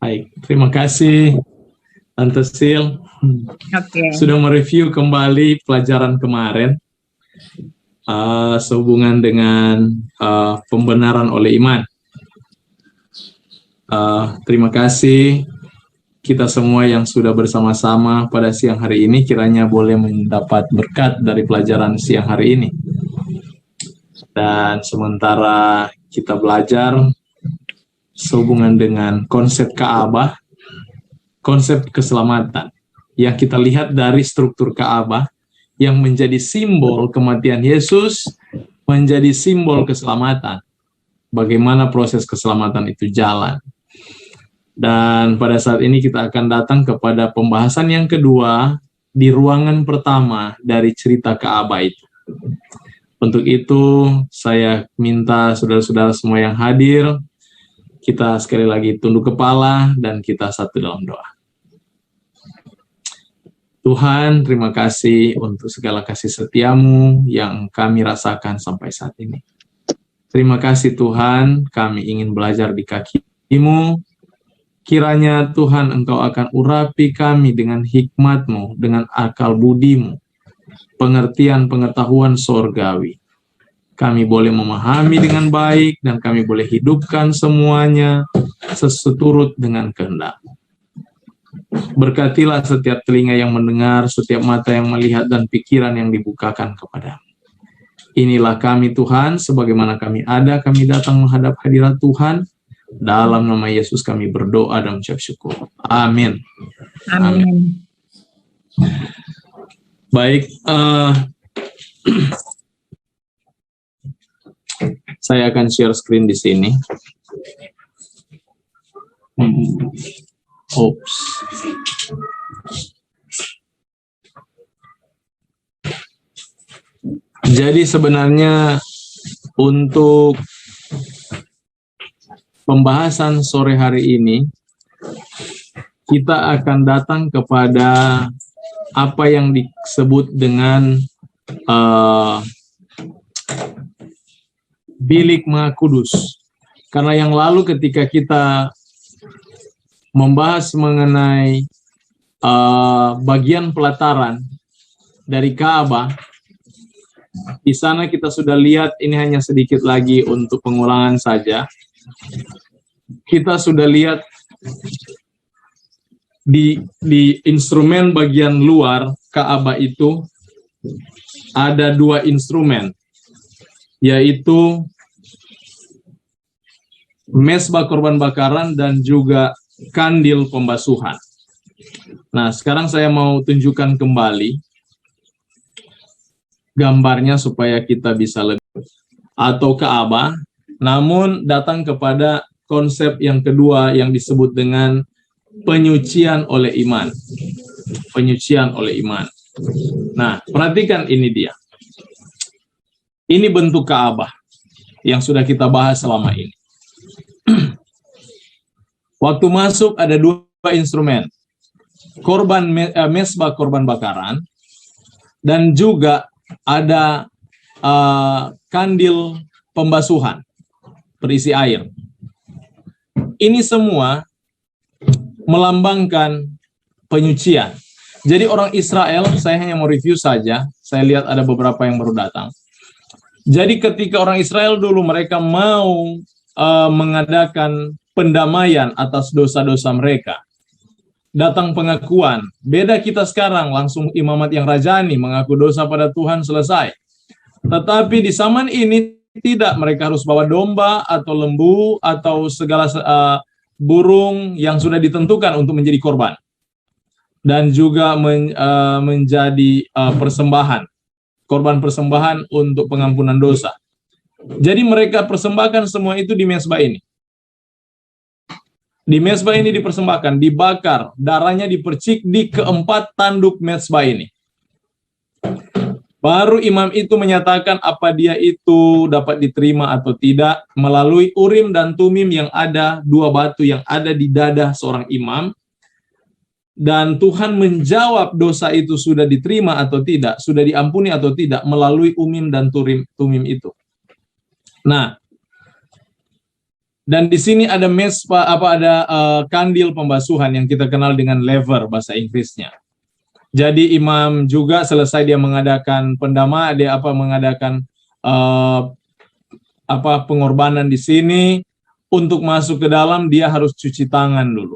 Baik, terima kasih Tante Sil. Sudah mereview kembali pelajaran kemarin sehubungan dengan pembenaran oleh iman. Terima kasih kita semua yang sudah bersama-sama pada siang hari ini, kiranya boleh mendapat berkat dari pelajaran siang hari ini. Dan sementara kita belajar sehubungan dengan konsep Ka'bah, konsep keselamatan yang kita lihat dari struktur Ka'bah yang menjadi simbol kematian Yesus, menjadi simbol keselamatan. Bagaimana proses keselamatan itu jalan. Dan pada saat ini kita akan datang kepada pembahasan yang kedua di ruangan pertama dari cerita Ka'bah itu. Untuk itu saya minta saudara-saudara semua yang hadir, kita sekali lagi tunduk kepala dan kita satu dalam doa. Tuhan, terima kasih untuk segala kasih setiamu yang kami rasakan sampai saat ini. Terima kasih Tuhan, kami ingin belajar di kaki-Mu. Kiranya Tuhan Engkau akan urapi kami dengan hikmat-Mu, dengan akal budi-Mu, pengertian pengetahuan sorgawi. Kami boleh memahami dengan baik dan kami boleh hidupkan semuanya seturut dengan kehendak. Berkatilah setiap telinga yang mendengar, setiap mata yang melihat dan pikiran yang dibukakan kepada-Mu. Inilah kami Tuhan, sebagaimana kami ada, kami datang menghadap hadirat Tuhan. Dalam nama Yesus kami berdoa dan mengucap syukur. Amin. Amin. Baik, saya akan share screen di sini. Oops. Jadi sebenarnya untuk pembahasan sore hari ini, kita akan datang kepada apa yang disebut dengan bilik Maha Kudus. Karena yang lalu ketika kita membahas mengenai bagian pelataran dari Ka'bah, di sana kita sudah lihat, ini hanya sedikit lagi untuk pengulangan saja. Kita sudah lihat di instrumen bagian luar Ka'bah itu ada dua instrumen, yaitu mezbah korban bakaran dan juga kandil pembasuhan. Nah, sekarang saya mau tunjukkan kembali gambarnya supaya kita bisa lebih, atau Ka'bah, namun datang kepada konsep yang kedua yang disebut dengan penyucian oleh iman. Penyucian oleh iman. Nah, perhatikan ini dia. Ini bentuk Ka'bah yang sudah kita bahas selama ini. Waktu masuk ada dua instrumen. Mezbah korban bakaran dan juga ada kandil pembasuhan berisi air. Ini semua melambangkan penyucian. Jadi orang Israel, saya hanya mau review saja, saya lihat ada beberapa yang baru datang. Jadi ketika orang Israel dulu mereka mau mengadakan pendamaian atas dosa-dosa mereka, datang pengakuan. Beda kita sekarang, langsung imamat yang rajani, mengaku dosa pada Tuhan, selesai. Tetapi di zaman ini tidak, mereka harus bawa domba atau lembu atau segala burung yang sudah ditentukan untuk menjadi korban. Dan juga menjadi persembahan, korban persembahan untuk pengampunan dosa. Jadi mereka persembahkan semua itu di mezbah ini. Di mezbah ini dipersembahkan, dibakar, darahnya dipercik di keempat tanduk mezbah ini. Baru imam itu menyatakan apa dia itu dapat diterima atau tidak melalui Urim dan Tumim yang ada, dua batu yang ada di dada seorang imam. Dan Tuhan menjawab dosa itu sudah diterima atau tidak, sudah diampuni atau tidak melalui Umim dan Tumim itu. Nah, Dan di sini ada kandil pembasuhan yang kita kenal dengan laver bahasa Inggrisnya. Jadi imam juga selesai dia mengadakan mengadakan pengorbanan di sini. Untuk masuk ke dalam dia harus cuci tangan dulu.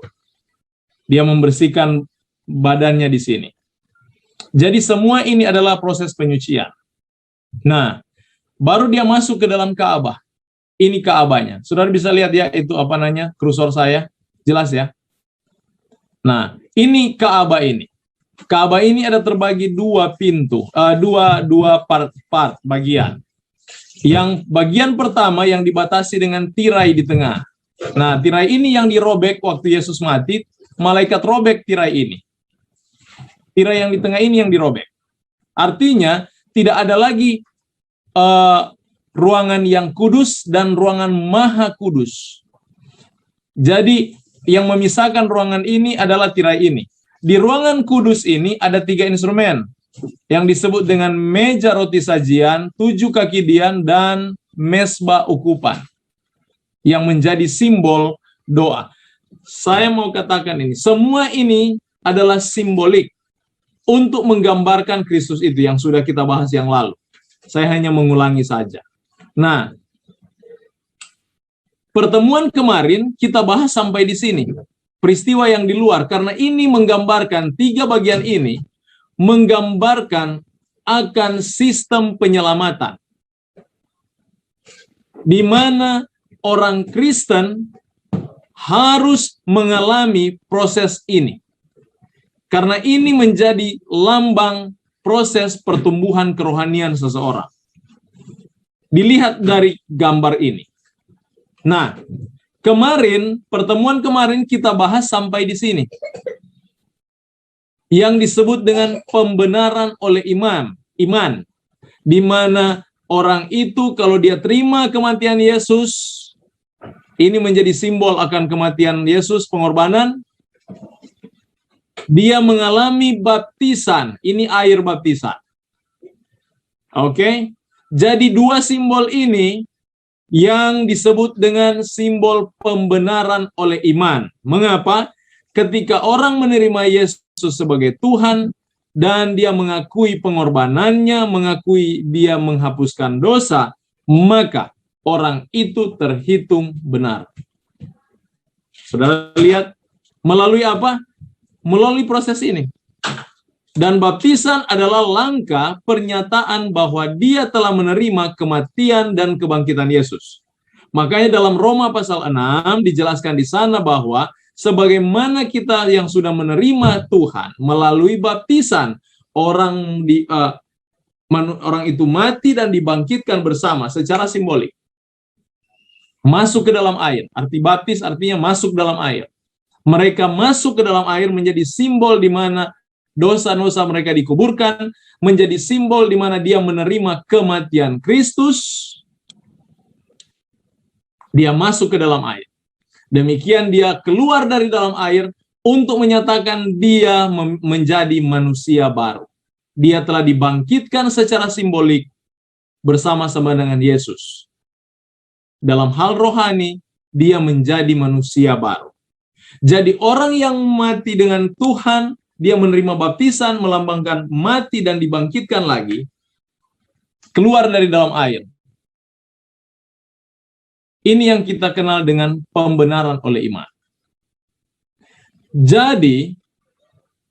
Dia membersihkan badannya di sini. Jadi semua ini adalah proses penyucian. Nah, baru dia masuk ke dalam Ka'bah. Ini Ka'bahnya. Saudara bisa lihat ya, itu kursor saya. Jelas ya? Nah, ini Ka'bah ini. Ka'bah ini ada terbagi dua pintu, dua part bagian. Yang bagian pertama yang dibatasi dengan tirai di tengah. Nah, tirai ini yang dirobek waktu Yesus mati, malaikat robek tirai ini. Tirai yang di tengah ini yang dirobek. Artinya, tidak ada lagi ruangan yang kudus dan ruangan maha kudus. Jadi, yang memisahkan ruangan ini adalah tirai ini. Di ruangan kudus ini ada 3 instrumen yang disebut dengan meja roti sajian, 7 kaki dian, dan mesbah ukupan yang menjadi simbol doa. Saya mau katakan ini, semua ini adalah simbolik untuk menggambarkan Kristus itu yang sudah kita bahas yang lalu. Saya hanya mengulangi saja. Nah, pertemuan kemarin kita bahas sampai di sini. Peristiwa yang di luar, karena ini menggambarkan 3 bagian ini, menggambarkan akan sistem penyelamatan. Di mana orang Kristen harus mengalami proses ini. Karena ini menjadi lambang proses pertumbuhan kerohanian seseorang. Dilihat dari gambar ini. Nah, pertemuan kemarin kita bahas sampai di sini. Yang disebut dengan pembenaran oleh iman, di mana orang itu kalau dia terima kematian Yesus, ini menjadi simbol akan kematian Yesus, pengorbanan, dia mengalami baptisan, ini air baptisan. Oke? Jadi 2 simbol ini yang disebut dengan simbol pembenaran oleh iman. Mengapa? Ketika orang menerima Yesus sebagai Tuhan dan dia mengakui pengorbanannya, mengakui dia menghapuskan dosa, maka orang itu terhitung benar. Saudara lihat, melalui apa? Melalui proses ini. Dan baptisan adalah langkah pernyataan bahwa dia telah menerima kematian dan kebangkitan Yesus. Makanya dalam Roma pasal 6 dijelaskan di sana bahwa sebagaimana kita yang sudah menerima Tuhan melalui baptisan, orang itu mati dan dibangkitkan bersama secara simbolik. Masuk ke dalam air, arti baptis artinya masuk dalam air. Mereka masuk ke dalam air menjadi simbol di mana dosa-dosa mereka dikuburkan, menjadi simbol di mana dia menerima kematian Kristus. Dia masuk ke dalam air. Demikian dia keluar dari dalam air untuk menyatakan dia menjadi manusia baru. Dia telah dibangkitkan secara simbolik bersama-sama dengan Yesus. Dalam hal rohani, dia menjadi manusia baru. Jadi orang yang mati dengan Tuhan, dia menerima baptisan, melambangkan mati dan dibangkitkan lagi, keluar dari dalam air. Ini yang kita kenal dengan pembenaran oleh iman. Jadi,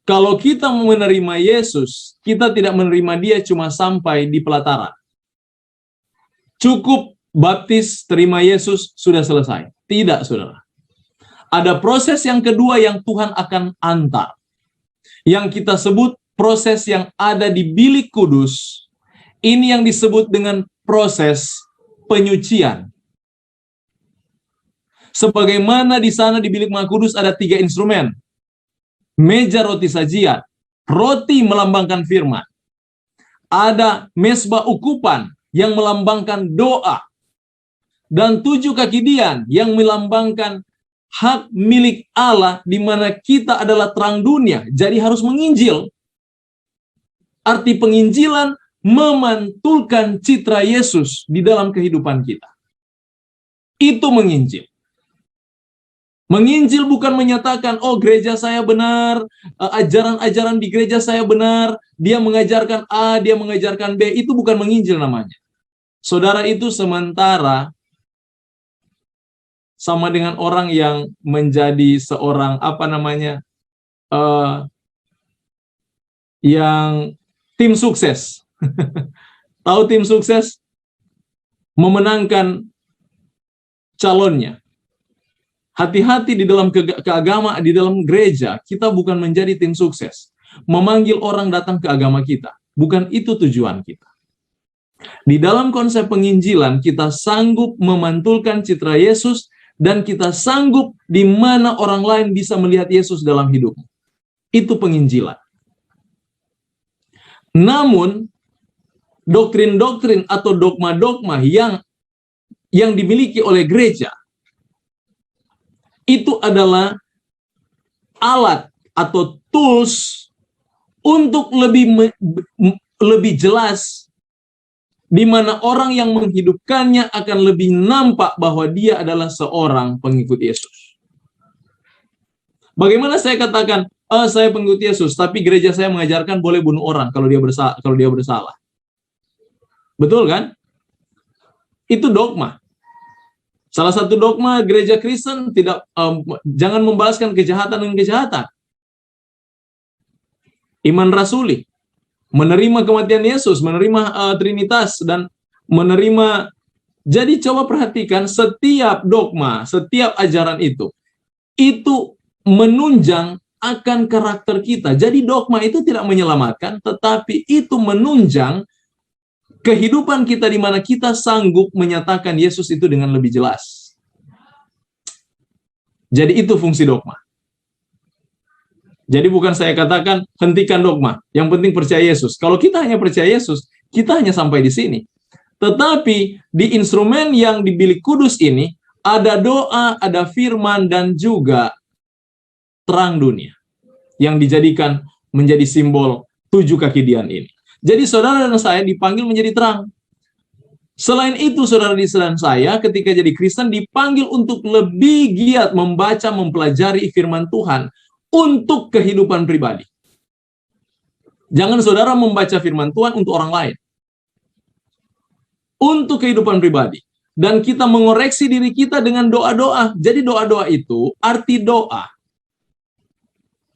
kalau kita menerima Yesus, kita tidak menerima dia cuma sampai di pelataran. Cukup baptis, terima Yesus, sudah selesai. Tidak, saudara. Ada proses yang kedua yang Tuhan akan antar. Yang kita sebut proses yang ada di bilik kudus. Ini yang disebut dengan proses penyucian. Sebagaimana di sana di bilik maha kudus ada 3 instrumen. Meja roti sajian, roti melambangkan firman. Ada mesbah ukupan yang melambangkan doa. Dan 7 kaki dian yang melambangkan hak milik Allah di mana kita adalah terang dunia. Jadi harus menginjil. Arti penginjilan memantulkan citra Yesus di dalam kehidupan kita. Itu menginjil. Menginjil bukan menyatakan, oh gereja saya benar, ajaran-ajaran di gereja saya benar, dia mengajarkan A, dia mengajarkan B, itu bukan menginjil namanya. Saudara, itu sementara sama dengan orang yang menjadi seorang, yang tim sukses. Tahu tim sukses? Memenangkan calonnya. Hati-hati di dalam keagama, di dalam gereja, kita bukan menjadi tim sukses. Memanggil orang datang ke agama kita. Bukan itu tujuan kita. Di dalam konsep penginjilan, kita sanggup memantulkan citra Yesus, dan kita sanggup di mana orang lain bisa melihat Yesus dalam hidupmu. Itu penginjilan. Namun, doktrin-doktrin atau dogma-dogma yang dimiliki oleh gereja, itu adalah alat atau tools untuk lebih jelas, di mana orang yang menghidupkannya akan lebih nampak bahwa dia adalah seorang pengikut Yesus. Bagaimana saya katakan, saya pengikut Yesus, tapi gereja saya mengajarkan boleh bunuh orang kalau dia bersalah. Betul kan? Itu dogma. Salah satu dogma gereja Kristen jangan membalaskan kejahatan dengan kejahatan. Iman rasuli, menerima kematian Yesus, menerima Trinitas, dan menerima. Jadi coba perhatikan, setiap dogma, setiap ajaran itu menunjang akan karakter kita. Jadi dogma itu tidak menyelamatkan, tetapi itu menunjang kehidupan kita di mana kita sanggup menyatakan Yesus itu dengan lebih jelas. Jadi itu fungsi dogma. Jadi bukan saya katakan hentikan dogma, yang penting percaya Yesus. Kalau kita hanya percaya Yesus, kita hanya sampai di sini. Tetapi di instrumen yang di bilik kudus ini, ada doa, ada firman, dan juga terang dunia yang dijadikan menjadi simbol 7 kaki Dian ini. Jadi saudara dan saya dipanggil menjadi terang. Selain itu, saudara dan saya ketika jadi Kristen dipanggil untuk lebih giat membaca, mempelajari firman Tuhan untuk kehidupan pribadi. Jangan saudara membaca firman Tuhan untuk orang lain. Untuk kehidupan pribadi. Dan kita mengoreksi diri kita dengan doa-doa. Jadi doa-doa itu, arti doa,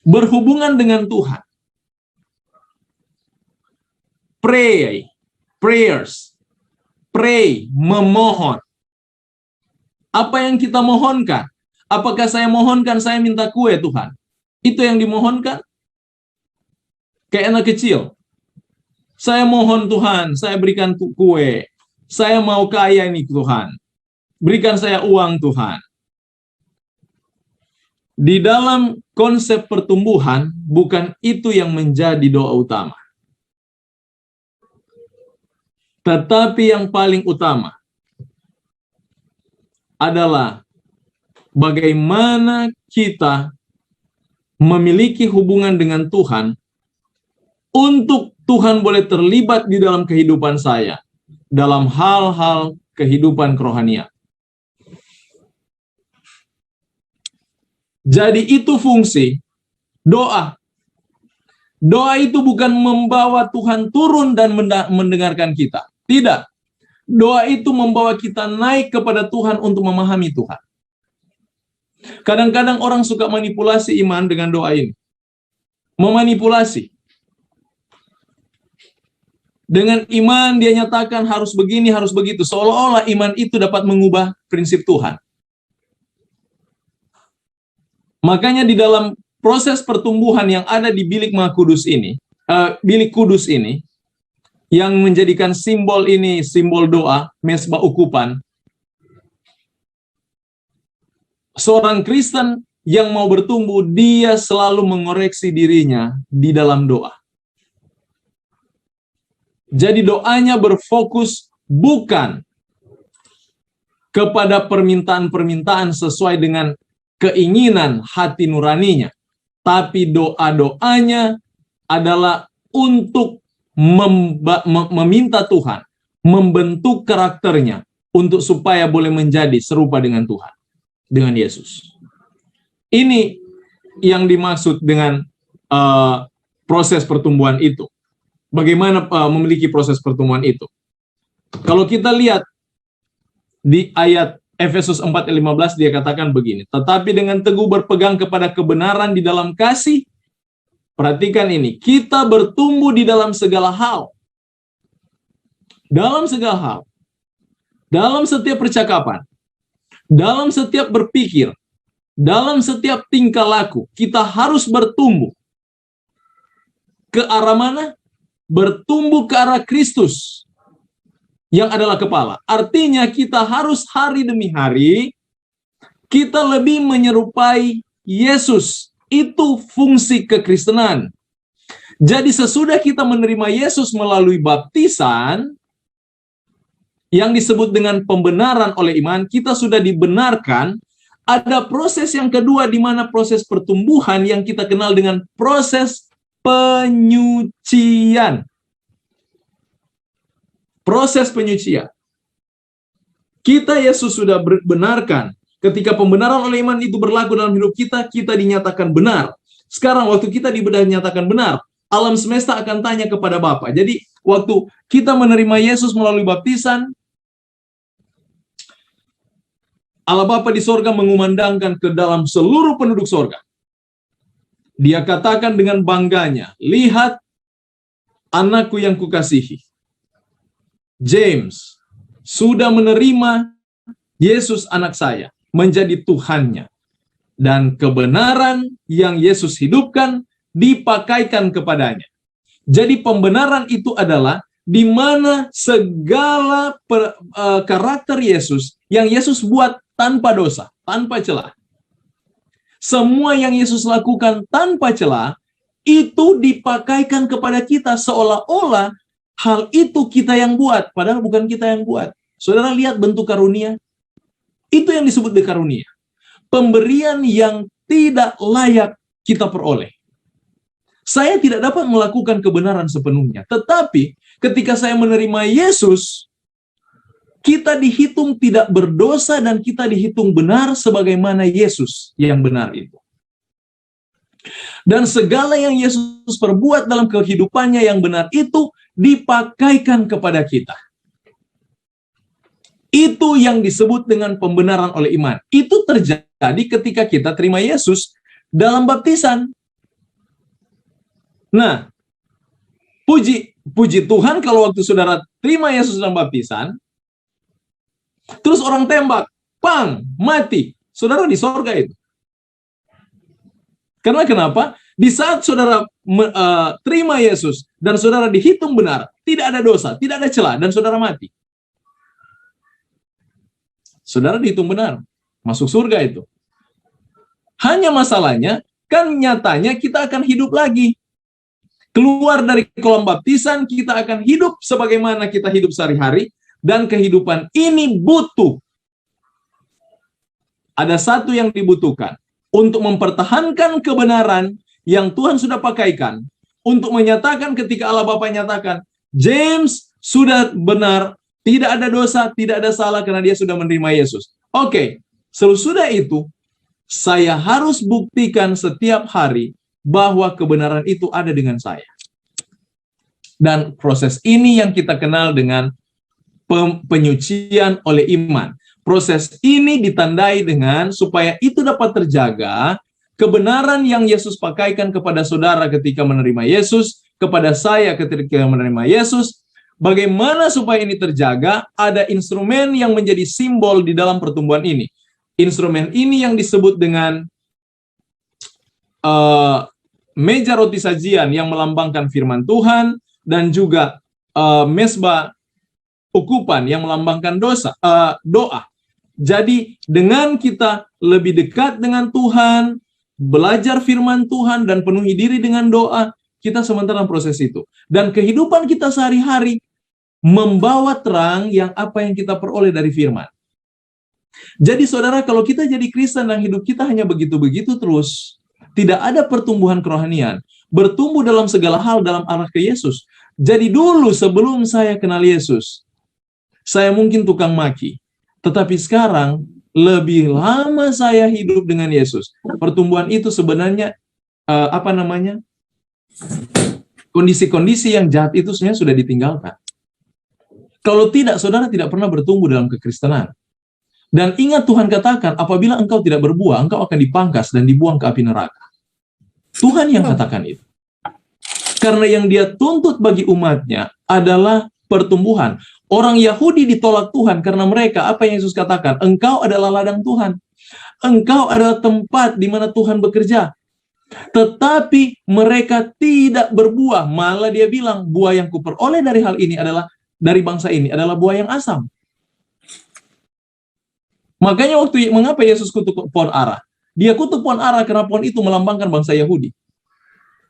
berhubungan dengan Tuhan. Prayers, pray, memohon. Apa yang kita mohonkan? Apakah saya mohonkan saya minta kue Tuhan? Itu yang dimohonkan? Kayak anak kecil. Saya mohon Tuhan, saya berikan kue. Saya mau kaya ini Tuhan. Berikan saya uang Tuhan. Di dalam konsep pertumbuhan, bukan itu yang menjadi doa utama. Tetapi yang paling utama adalah bagaimana kita memiliki hubungan dengan Tuhan untuk Tuhan boleh terlibat di dalam kehidupan saya, dalam hal-hal kehidupan kerohanian. Jadi itu fungsi doa. Doa itu bukan membawa Tuhan turun dan mendengarkan kita. Tidak. Doa itu membawa kita naik kepada Tuhan untuk memahami Tuhan. Kadang-kadang orang suka manipulasi iman dengan doa ini. Memanipulasi. Dengan iman dia nyatakan harus begini, harus begitu. Seolah-olah iman itu dapat mengubah prinsip Tuhan. Makanya di dalam proses pertumbuhan yang ada di bilik Maha Kudus ini, bilik kudus ini, yang menjadikan simbol ini, simbol doa, mesbah ukupan, seorang Kristen yang mau bertumbuh, dia selalu mengoreksi dirinya di dalam doa. Jadi doanya berfokus bukan kepada permintaan-permintaan sesuai dengan keinginan hati nuraninya, tapi doa-doanya adalah untuk meminta Tuhan membentuk karakternya untuk supaya boleh menjadi serupa dengan Tuhan, dengan Yesus. Ini yang dimaksud dengan proses pertumbuhan itu. Bagaimana memiliki proses pertumbuhan itu? Kalau kita lihat di ayat Efesus 4:15 dia katakan begini, tetapi dengan teguh berpegang kepada kebenaran di dalam kasih, perhatikan ini, kita bertumbuh di dalam segala hal. Dalam segala hal. Dalam setiap percakapan, dalam setiap berpikir, dalam setiap tingkah laku, kita harus bertumbuh. Ke arah mana? Bertumbuh ke arah Kristus yang adalah kepala. Artinya kita harus hari demi hari kita lebih menyerupai Yesus. Itu fungsi kekristenan. Jadi sesudah kita menerima Yesus melalui baptisan yang disebut dengan pembenaran oleh iman, kita sudah dibenarkan. Ada proses yang kedua di mana proses pertumbuhan yang kita kenal dengan proses penyucian. Proses penyucian. Kita Yesus sudah benarkan. Ketika pembenaran oleh iman itu berlaku dalam hidup kita, kita dinyatakan benar. Sekarang waktu kita dinyatakan benar, alam semesta akan tanya kepada Bapa. Jadi waktu kita menerima Yesus melalui baptisan, Allah Bapa di sorga mengumandangkan ke dalam seluruh penduduk sorga. Dia katakan dengan bangganya, lihat anakku yang kukasihi. James sudah menerima Yesus anak saya menjadi Tuhannya. Dan kebenaran yang Yesus hidupkan dipakaikan kepadanya. Jadi pembenaran itu adalah di mana segala karakter Yesus yang Yesus buat tanpa dosa, tanpa celah. Semua yang Yesus lakukan tanpa celah, itu dipakaikan kepada kita seolah-olah hal itu kita yang buat, padahal bukan kita yang buat. Saudara lihat bentuk karunia, itu yang disebut karunia. Pemberian yang tidak layak kita peroleh. Saya tidak dapat melakukan kebenaran sepenuhnya, tetapi ketika saya menerima Yesus, kita dihitung tidak berdosa dan kita dihitung benar sebagaimana Yesus yang benar itu. Dan segala yang Yesus perbuat dalam kehidupannya yang benar itu dipakaikan kepada kita. Itu yang disebut dengan pembenaran oleh iman. Itu terjadi ketika kita terima Yesus dalam baptisan. Nah, puji Tuhan kalau waktu saudara terima Yesus dalam baptisan, terus orang tembak, pang, mati. Saudara di sorga itu. Karena kenapa? Di saat saudara terima Yesus dan saudara dihitung benar, tidak ada dosa, tidak ada celah, dan saudara mati. Saudara dihitung benar, masuk surga itu. Hanya masalahnya, kan nyatanya kita akan hidup lagi. Keluar dari kolam baptisan, kita akan hidup sebagaimana kita hidup sehari-hari, dan kehidupan ini butuh. Ada satu yang dibutuhkan untuk mempertahankan kebenaran yang Tuhan sudah pakaikan, untuk menyatakan ketika Allah Bapa nyatakan, James sudah benar, tidak ada dosa, tidak ada salah karena dia sudah menerima Yesus. Oke, sesudah itu, saya harus buktikan setiap hari bahwa kebenaran itu ada dengan saya. Dan proses ini yang kita kenal dengan penyucian oleh iman. Proses ini ditandai dengan supaya itu dapat terjaga, kebenaran yang Yesus pakaikan kepada saudara ketika menerima Yesus, kepada saya ketika menerima Yesus, bagaimana supaya ini terjaga? Ada instrumen yang menjadi simbol di dalam pertumbuhan ini. Instrumen ini yang disebut dengan meja roti sajian yang melambangkan firman Tuhan, dan juga mesbah ukupan yang melambangkan doa. Jadi dengan kita lebih dekat dengan Tuhan, belajar firman Tuhan, dan penuhi diri dengan doa, kita sementara proses itu. Dan kehidupan kita sehari-hari membawa terang yang apa yang kita peroleh dari firman. Jadi saudara, kalau kita jadi Kristen dan hidup kita hanya begitu-begitu terus, tidak ada pertumbuhan kerohanian, bertumbuh dalam segala hal dalam arah ke Yesus. Jadi dulu sebelum saya kenal Yesus, saya mungkin tukang maki. Tetapi sekarang lebih lama saya hidup dengan Yesus, pertumbuhan itu sebenarnya kondisi-kondisi yang jahat itu sebenarnya sudah ditinggalkan. Kalau tidak, saudara tidak pernah bertumbuh dalam kekristenan. Dan ingat Tuhan katakan, apabila engkau tidak berbuah, engkau akan dipangkas dan dibuang ke api neraka. Tuhan yang katakan itu. Karena yang dia tuntut bagi umatnya adalah pertumbuhan. Orang Yahudi ditolak Tuhan karena mereka, apa yang Yesus katakan? Engkau adalah ladang Tuhan. Engkau adalah tempat di mana Tuhan bekerja. Tetapi mereka tidak berbuah. Malah dia bilang, buah yang kuperoleh dari hal ini adalah, dari bangsa ini adalah buah yang asam. Makanya mengapa Yesus kutuk pohon ara? Dia kutuk pohon ara karena pohon itu melambangkan bangsa Yahudi.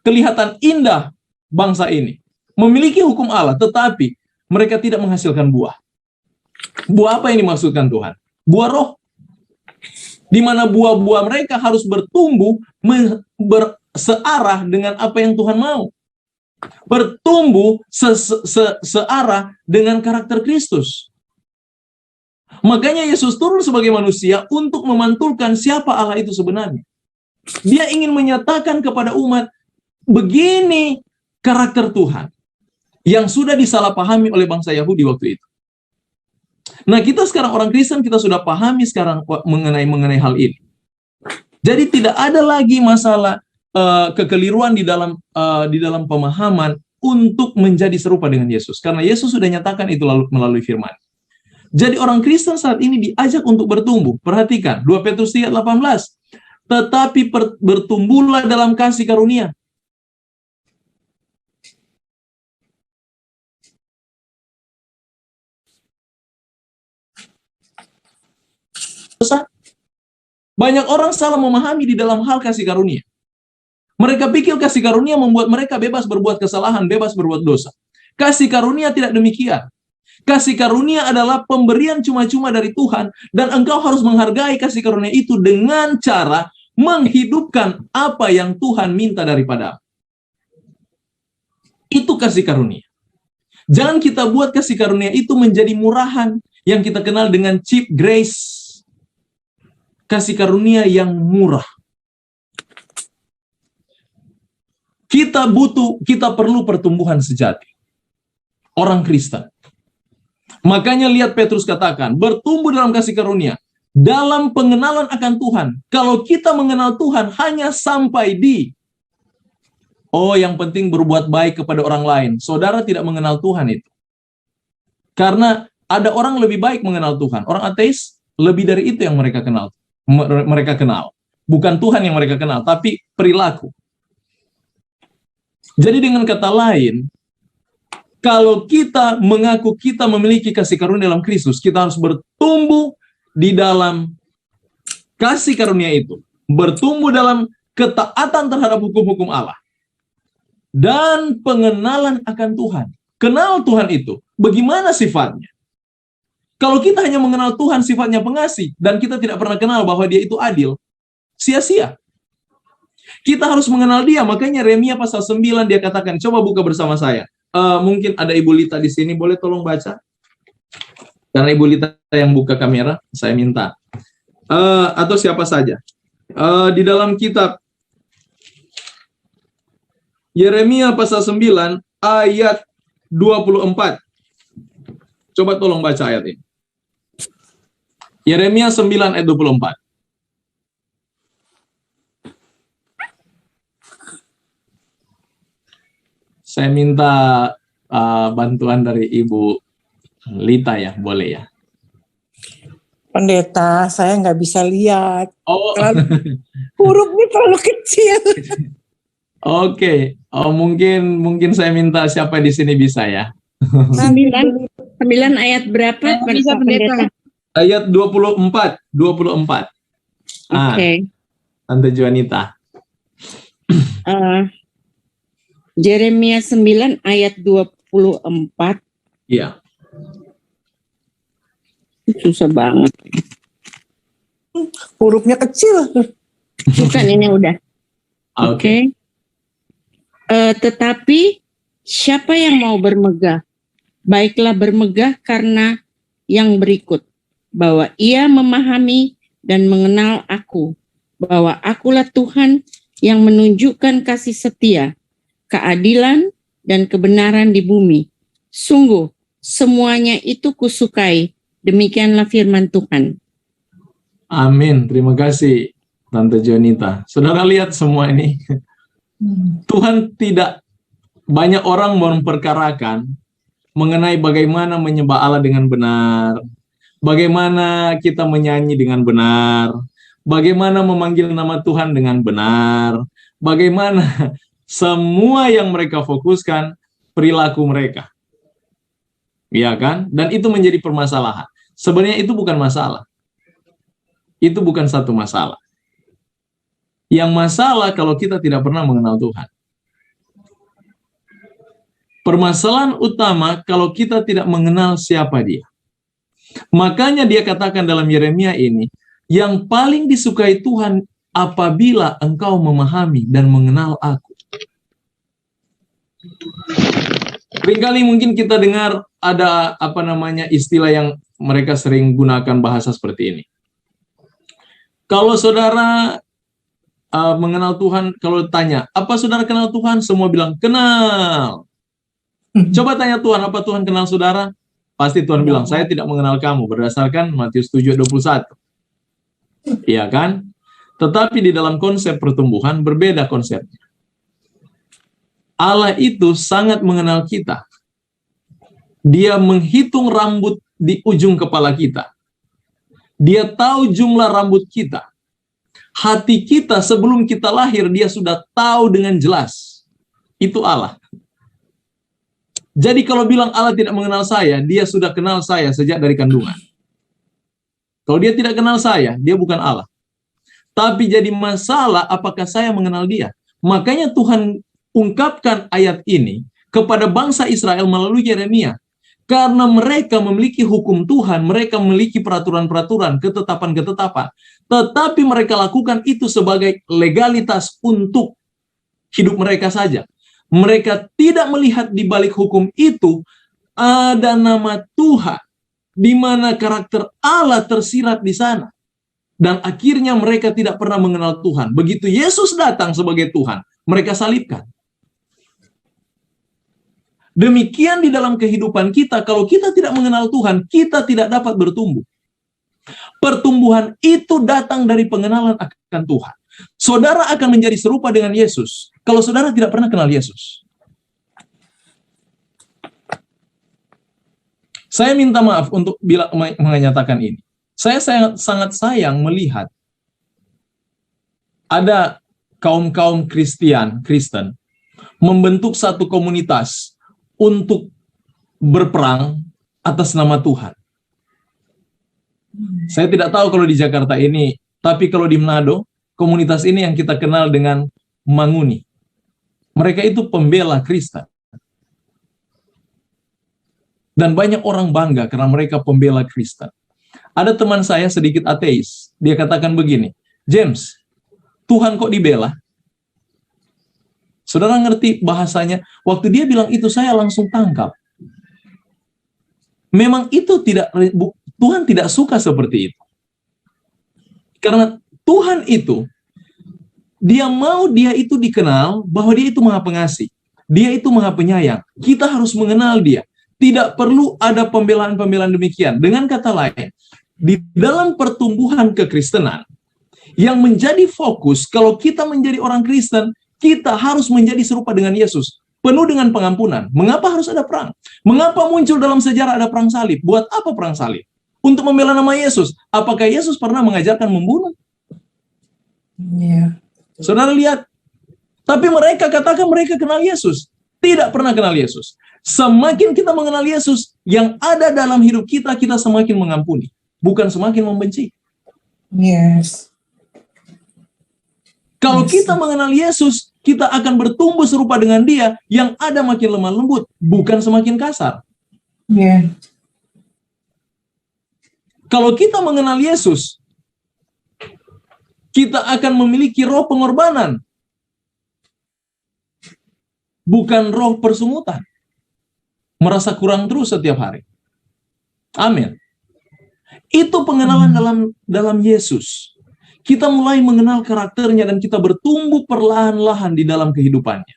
Kelihatan indah bangsa ini, memiliki hukum Allah, tetapi mereka tidak menghasilkan buah. Buah apa yang dimaksudkan Tuhan? Buah roh. Di mana buah-buah mereka harus bertumbuh searah dengan apa yang Tuhan mau. Bertumbuh searah dengan karakter Kristus. Makanya Yesus turun sebagai manusia untuk memantulkan siapa Allah itu sebenarnya. Dia ingin menyatakan kepada umat, begini karakter Tuhan yang sudah disalahpahami oleh bangsa Yahudi waktu itu. Nah, kita sekarang orang Kristen, kita sudah pahami sekarang mengenai hal ini. Jadi tidak ada lagi masalah kekeliruan di dalam pemahaman untuk menjadi serupa dengan Yesus, karena Yesus sudah nyatakan itu melalui firman. Jadi orang Kristen saat ini diajak untuk bertumbuh. Perhatikan 2 Petrus 3:18. Tetapi bertumbuhlah dalam kasih karunia. Banyak orang salah memahami di dalam hal kasih karunia. Mereka pikir kasih karunia membuat mereka bebas berbuat kesalahan, bebas berbuat dosa. Kasih karunia tidak demikian. Kasih karunia adalah pemberian cuma-cuma dari Tuhan, dan engkau harus menghargai kasih karunia itu dengan cara menghidupkan apa yang Tuhan minta daripada. Itu kasih karunia. Jangan kita buat kasih karunia itu menjadi murahan, yang kita kenal dengan cheap grace. Kasih karunia yang murah. Kita perlu pertumbuhan sejati. Orang Kristen. Makanya lihat Petrus katakan, bertumbuh dalam kasih karunia, dalam pengenalan akan Tuhan. Kalau kita mengenal Tuhan hanya sampai di, yang penting berbuat baik kepada orang lain. Saudara tidak mengenal Tuhan itu. Karena ada orang lebih baik mengenal Tuhan. Orang ateis, lebih dari itu yang mereka kenal. Bukan Tuhan yang mereka kenal, tapi perilaku. Jadi dengan kata lain, kalau kita mengaku kita memiliki kasih karunia dalam Kristus, kita harus bertumbuh di dalam kasih karunia itu. Bertumbuh dalam ketaatan terhadap hukum-hukum Allah. Dan pengenalan akan Tuhan. Kenal Tuhan itu, bagaimana sifatnya? Kalau kita hanya mengenal Tuhan sifatnya pengasih, dan kita tidak pernah kenal bahwa dia itu adil, sia-sia. Kita harus mengenal dia, makanya Yeremia pasal 9 dia katakan, coba buka bersama saya. Mungkin ada Ibu Lita di sini, boleh tolong baca? Karena Ibu Lita yang buka kamera, saya minta. Atau siapa saja. Di dalam kitab Yeremia pasal 9 ayat 24. Coba tolong baca ayat ini. Yeremia 9 ayat 24. Saya minta bantuan dari Ibu Lita ya, boleh ya? Pendeta, saya nggak bisa lihat. Hurufnya terlalu kecil. Oke. Mungkin saya minta siapa di sini bisa ya? 9 ayat berapa? Bisa pendeta. Ayat 24. Oke. Tante Juanita. Yeremia 9 ayat 24. Iya. Susah banget. Hurufnya kecil. Bukan, ini udah. Oke. Tetapi siapa yang mau bermegah? Baiklah bermegah karena yang berikut. Bahwa ia memahami dan mengenal aku, bahwa akulah Tuhan yang menunjukkan kasih setia, keadilan, dan kebenaran di bumi. Sungguh, semuanya itu kusukai. Demikianlah firman Tuhan. Amin. Terima kasih, Tante Jonita. Saudara lihat semua ini. Tuhan tidak, banyak orang memperkarakan mengenai bagaimana menyembah Allah dengan benar, bagaimana kita menyanyi dengan benar, bagaimana memanggil nama Tuhan dengan benar, bagaimana semua yang mereka fokuskan perilaku mereka. Iya kan? Dan itu menjadi permasalahan. Sebenarnya itu bukan masalah. Itu bukan satu masalah. Yang masalah kalau kita tidak pernah mengenal Tuhan. Permasalahan utama kalau kita tidak mengenal siapa Dia. Makanya Dia katakan dalam Yeremia ini, yang paling disukai Tuhan apabila engkau memahami dan mengenal Aku. Seringkali mungkin kita dengar ada istilah yang mereka sering gunakan bahasa seperti ini. Kalau saudara mengenal Tuhan, kalau tanya, apa saudara kenal Tuhan? Semua bilang, kenal. Coba tanya Tuhan, apa Tuhan kenal saudara? Pasti Tuhan bilang, saya tidak mengenal kamu, berdasarkan Matius 7:21. Iya kan? Tetapi di dalam konsep pertumbuhan, berbeda konsepnya. Allah itu sangat mengenal kita. Dia menghitung rambut di ujung kepala kita. Dia tahu jumlah rambut kita. Hati kita sebelum kita lahir, Dia sudah tahu dengan jelas. Itu Allah. Jadi kalau bilang Allah tidak mengenal saya, Dia sudah kenal saya sejak dari kandungan. Kalau Dia tidak kenal saya, Dia bukan Allah. Tapi jadi masalah apakah saya mengenal Dia. Makanya Tuhan ungkapkan ayat ini kepada bangsa Israel melalui Yeremia. Karena mereka memiliki hukum Tuhan, mereka memiliki peraturan-peraturan, ketetapan-ketetapan. Tetapi mereka lakukan itu sebagai legalitas untuk hidup mereka saja. Mereka tidak melihat di balik hukum itu ada nama Tuhan, di mana karakter Allah tersirat di sana. Dan akhirnya mereka tidak pernah mengenal Tuhan. Begitu Yesus datang sebagai Tuhan, mereka salibkan. Demikian di dalam kehidupan kita, kalau kita tidak mengenal Tuhan, kita tidak dapat bertumbuh. Pertumbuhan itu datang dari pengenalan akan Tuhan. Saudara akan menjadi serupa dengan Yesus kalau saudara tidak pernah kenal Yesus. Saya minta maaf untuk menyatakan ini. Saya sangat sayang melihat ada kaum-kaum Kristen membentuk satu komunitas untuk berperang atas nama Tuhan. Saya tidak tahu kalau di Jakarta ini, tapi kalau di Manado, komunitas ini yang kita kenal dengan Manguni. Mereka itu pembela Kristen. Dan banyak orang bangga karena mereka pembela Kristen. Ada teman saya sedikit ateis. Dia katakan begini, James, Tuhan kok dibela? Saudara ngerti bahasanya? Waktu dia bilang itu, saya langsung tangkap. Memang itu Tuhan tidak suka seperti itu. Karena Tuhan itu, dia mau dia itu dikenal bahwa dia itu Maha Pengasih. Dia itu Maha Penyayang. Kita harus mengenal Dia. Tidak perlu ada pembelaan-pembelaan demikian. Dengan kata lain, di dalam pertumbuhan kekristenan, yang menjadi fokus, kalau kita menjadi orang Kristen, kita harus menjadi serupa dengan Yesus. Penuh dengan pengampunan. Mengapa harus ada perang? Mengapa muncul dalam sejarah ada perang salib? Buat apa perang salib? Untuk membela nama Yesus. Apakah Yesus pernah mengajarkan membunuh? Iya. Saudara lihat. Tapi mereka katakan mereka kenal Yesus. Tidak pernah kenal Yesus. Semakin kita mengenal Yesus, yang ada dalam hidup kita, kita semakin mengampuni. Bukan semakin membenci. Yes. Kalau kita mengenal Yesus, kita akan bertumbuh serupa dengan Dia, yang ada makin lemah lembut, bukan semakin kasar. Yeah. Kalau kita mengenal Yesus, kita akan memiliki roh pengorbanan, bukan roh persungutan. Merasa kurang terus setiap hari. Amin. Itu pengenalan dalam Yesus. Kita mulai mengenal karakternya dan kita bertumbuh perlahan-lahan di dalam kehidupannya.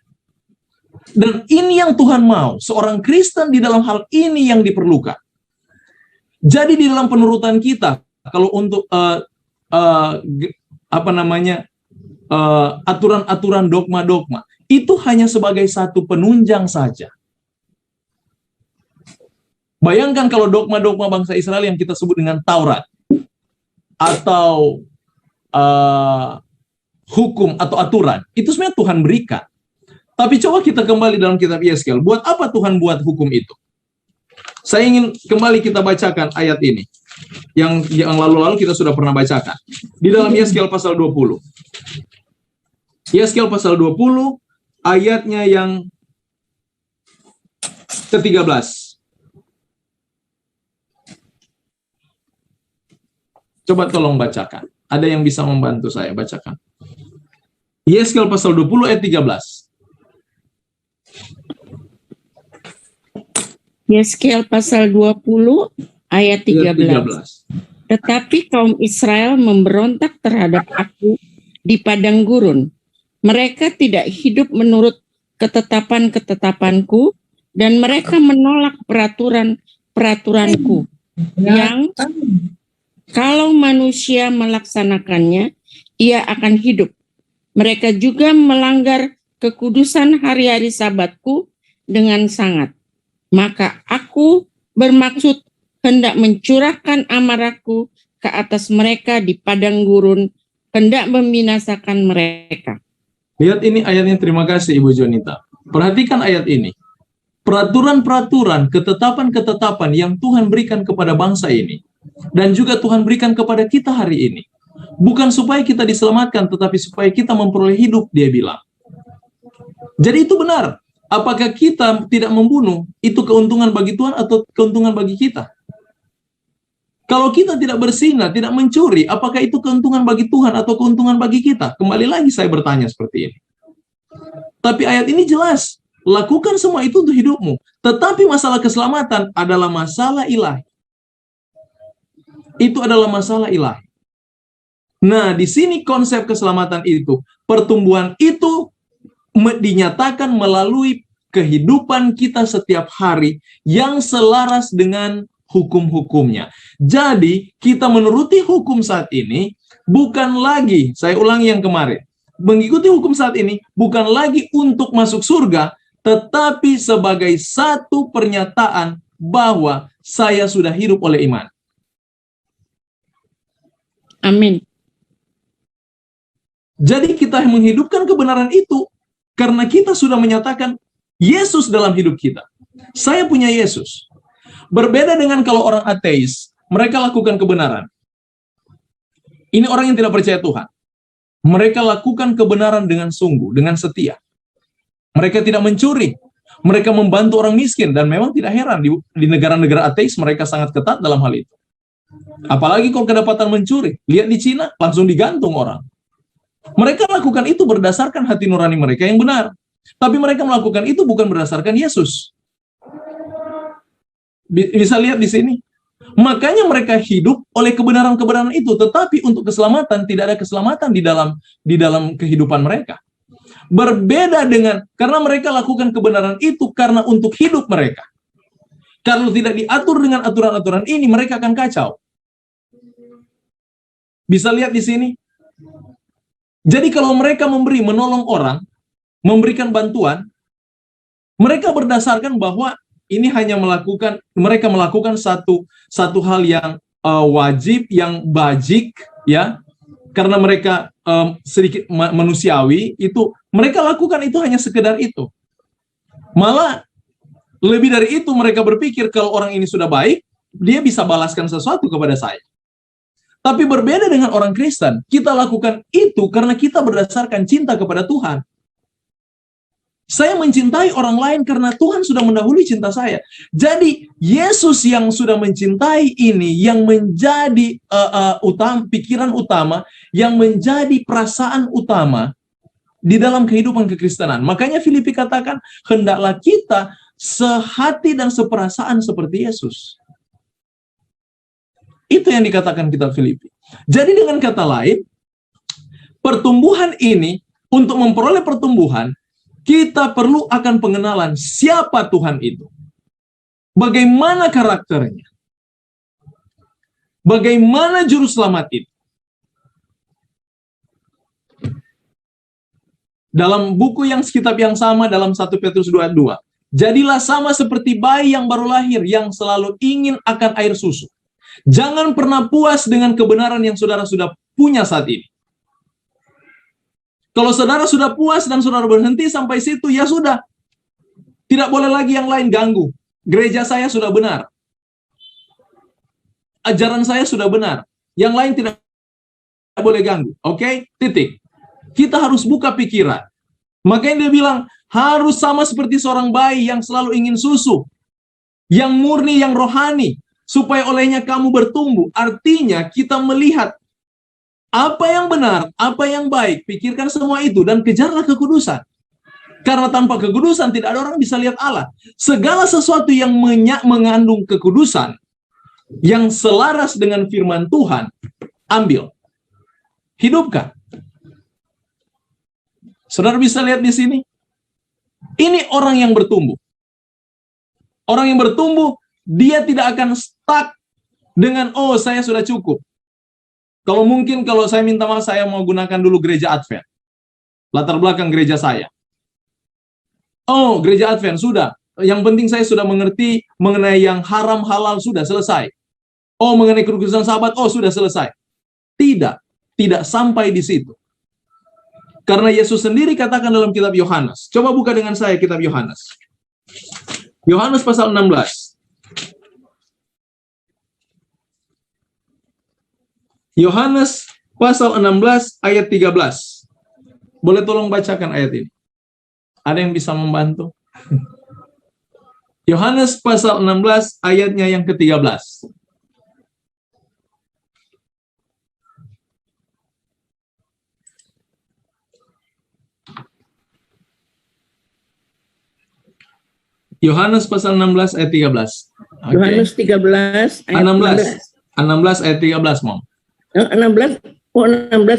Dan ini yang Tuhan mau, seorang Kristen di dalam hal ini yang diperlukan. Jadi di dalam penurutan kita, kalau untuk aturan-aturan dogma-dogma, itu hanya sebagai satu penunjang saja. Bayangkan kalau dogma-dogma bangsa Israel yang kita sebut dengan Taurat, atau hukum atau aturan, itu sebenarnya Tuhan berikan. Tapi coba kita kembali dalam kitab Yeskel. Buat apa Tuhan buat hukum itu? Saya ingin kembali kita bacakan ayat ini. Yang lalu-lalu kita sudah pernah bacakan. Di dalam Yeskel pasal 20. Yeskel pasal 20, ayatnya yang ke-13. Coba tolong bacakan. Ada yang bisa membantu saya bacakan. Yeskel pasal 20 ayat 13. Yeskel pasal 20 ayat 13. Tetapi kaum Israel memberontak terhadap aku di padang gurun. Mereka tidak hidup menurut ketetapan-ketetapanku dan mereka menolak peraturan-peraturanku yang kalau manusia melaksanakannya, ia akan hidup. Mereka juga melanggar kekudusan hari-hari Sabatku dengan sangat. Maka aku bermaksud hendak mencurahkan amarahku ke atas mereka di padang gurun, hendak membinasakan mereka. Lihat ini ayatnya, terima kasih Ibu Jonita. Perhatikan ayat ini. Peraturan-peraturan, ketetapan-ketetapan yang Tuhan berikan kepada bangsa ini, dan juga Tuhan berikan kepada kita hari ini, bukan supaya kita diselamatkan, tetapi supaya kita memperoleh hidup, dia bilang. Jadi itu benar. Apakah kita tidak membunuh, itu keuntungan bagi Tuhan atau keuntungan bagi kita? Kalau kita tidak berzina, tidak mencuri, apakah itu keuntungan bagi Tuhan atau keuntungan bagi kita? Kembali lagi saya bertanya seperti ini. Tapi ayat ini jelas, lakukan semua itu untuk hidupmu. Tetapi masalah keselamatan adalah masalah ilahi. Itu adalah masalah ilahi. Nah, di sini konsep keselamatan itu, pertumbuhan itu dinyatakan melalui kehidupan kita setiap hari yang selaras dengan hukum-hukumnya. Jadi, kita menuruti hukum saat ini bukan lagi, saya ulangi yang kemarin, mengikuti hukum saat ini bukan lagi untuk masuk surga, tetapi sebagai satu pernyataan bahwa saya sudah hidup oleh iman. Amin. Jadi kita menghidupkan kebenaran itu karena kita sudah menyatakan Yesus dalam hidup kita. Saya punya Yesus. Berbeda dengan kalau orang ateis, mereka lakukan kebenaran. Ini orang yang tidak percaya Tuhan. Mereka lakukan kebenaran dengan sungguh, dengan setia. Mereka tidak mencuri. Mereka membantu orang miskin. Dan memang tidak heran, di negara-negara ateis mereka sangat ketat dalam hal itu. Apalagi kalau kedapatan mencuri. Lihat di Cina, langsung digantung orang. Mereka lakukan itu berdasarkan hati nurani mereka yang benar. Tapi mereka melakukan itu bukan berdasarkan Yesus. Bisa lihat di sini. Makanya mereka hidup oleh kebenaran-kebenaran itu, tetapi untuk keselamatan tidak ada keselamatan di dalam kehidupan mereka. Berbeda dengan karena mereka lakukan kebenaran itu karena untuk hidup mereka. Kalau tidak diatur dengan aturan-aturan ini, mereka akan kacau. Bisa lihat di sini. Jadi kalau mereka menolong orang, memberikan bantuan, mereka berdasarkan bahwa ini hanya mereka melakukan satu hal yang wajib, yang bajik, ya, karena mereka sedikit manusiawi, itu mereka lakukan itu hanya sekedar itu. Malah lebih dari itu mereka berpikir kalau orang ini sudah baik, dia bisa balaskan sesuatu kepada saya. Tapi berbeda dengan orang Kristen, kita lakukan itu karena kita berdasarkan cinta kepada Tuhan. Saya mencintai orang lain karena Tuhan sudah mendahului cinta saya. Jadi Yesus yang sudah mencintai ini, yang menjadi pikiran utama, yang menjadi perasaan utama di dalam kehidupan kekristenan. Makanya Filipi katakan, hendaklah kita sehati dan seperasaan seperti Yesus. Itu yang dikatakan kitab Filipi. Jadi dengan kata lain, pertumbuhan ini, untuk memperoleh pertumbuhan, kita perlu akan pengenalan siapa Tuhan itu. Bagaimana karakternya. Bagaimana juru selamat itu. Dalam buku yang kitab yang sama, dalam 1 Petrus 2:2, jadilah sama seperti bayi yang baru lahir, yang selalu ingin akan air susu. Jangan pernah puas dengan kebenaran yang saudara sudah punya saat ini. Kalau saudara sudah puas dan saudara berhenti sampai situ, ya sudah. Tidak boleh lagi yang lain ganggu. Gereja saya sudah benar. Ajaran saya sudah benar. Yang lain tidak boleh ganggu. Oke? Titik. Kita harus buka pikiran. Makanya dia bilang, harus sama seperti seorang bayi yang selalu ingin susu. Yang murni, yang rohani. Supaya olehnya kamu bertumbuh. Artinya kita melihat apa yang benar, apa yang baik. Pikirkan semua itu dan kejarlah kekudusan. Karena tanpa kekudusan tidak ada orang bisa lihat Allah. Segala sesuatu yang mengandung kekudusan, yang selaras dengan firman Tuhan, ambil. Hidupkan. Saudara bisa lihat di sini. Ini orang yang bertumbuh. Orang yang bertumbuh, dia tidak akan stuck dengan, oh saya sudah cukup. Kalau mungkin kalau saya minta maaf, saya mau gunakan dulu gereja Advent. Latar belakang gereja saya. Oh, gereja Advent, sudah. Yang penting saya sudah mengerti mengenai yang haram halal, sudah selesai. Oh, mengenai kekudusan Sabat, oh sudah selesai. Tidak. Tidak sampai di situ. Karena Yesus sendiri katakan dalam kitab Yohanes. Coba buka dengan saya kitab Yohanes. Yohanes pasal 16. Yohanes pasal 16 ayat 13. Boleh tolong bacakan ayat ini? Ada yang bisa membantu? Yohanes pasal 16 ayatnya yang ke-13. Yohanes pasal 16 ayat 13. Okay. Yohanes 13 ayat 16 ayat 13, Mom. 16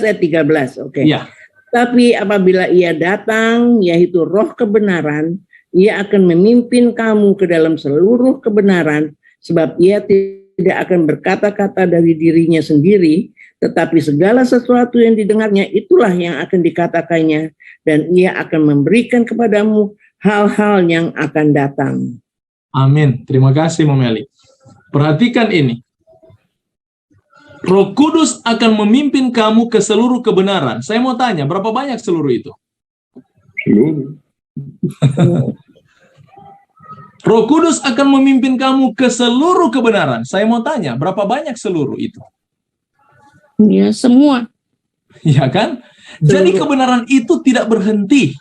ayat 13. Oke. Iya. Tapi apabila ia datang, yaitu roh kebenaran, ia akan memimpin kamu ke dalam seluruh kebenaran, sebab ia tidak akan berkata-kata dari dirinya sendiri, tetapi segala sesuatu yang didengarnya itulah yang akan dikatakannya, dan ia akan memberikan kepadamu hal-hal yang akan datang. Amin. Terima kasih, Mom Eli. Perhatikan ini. Roh Kudus akan memimpin kamu ke seluruh kebenaran. Saya mau tanya, berapa banyak seluruh itu? Roh Kudus akan memimpin kamu ke seluruh kebenaran. Saya mau tanya, berapa banyak seluruh itu? Ya, semua. Ya kan? Jadi kebenaran itu tidak berhenti.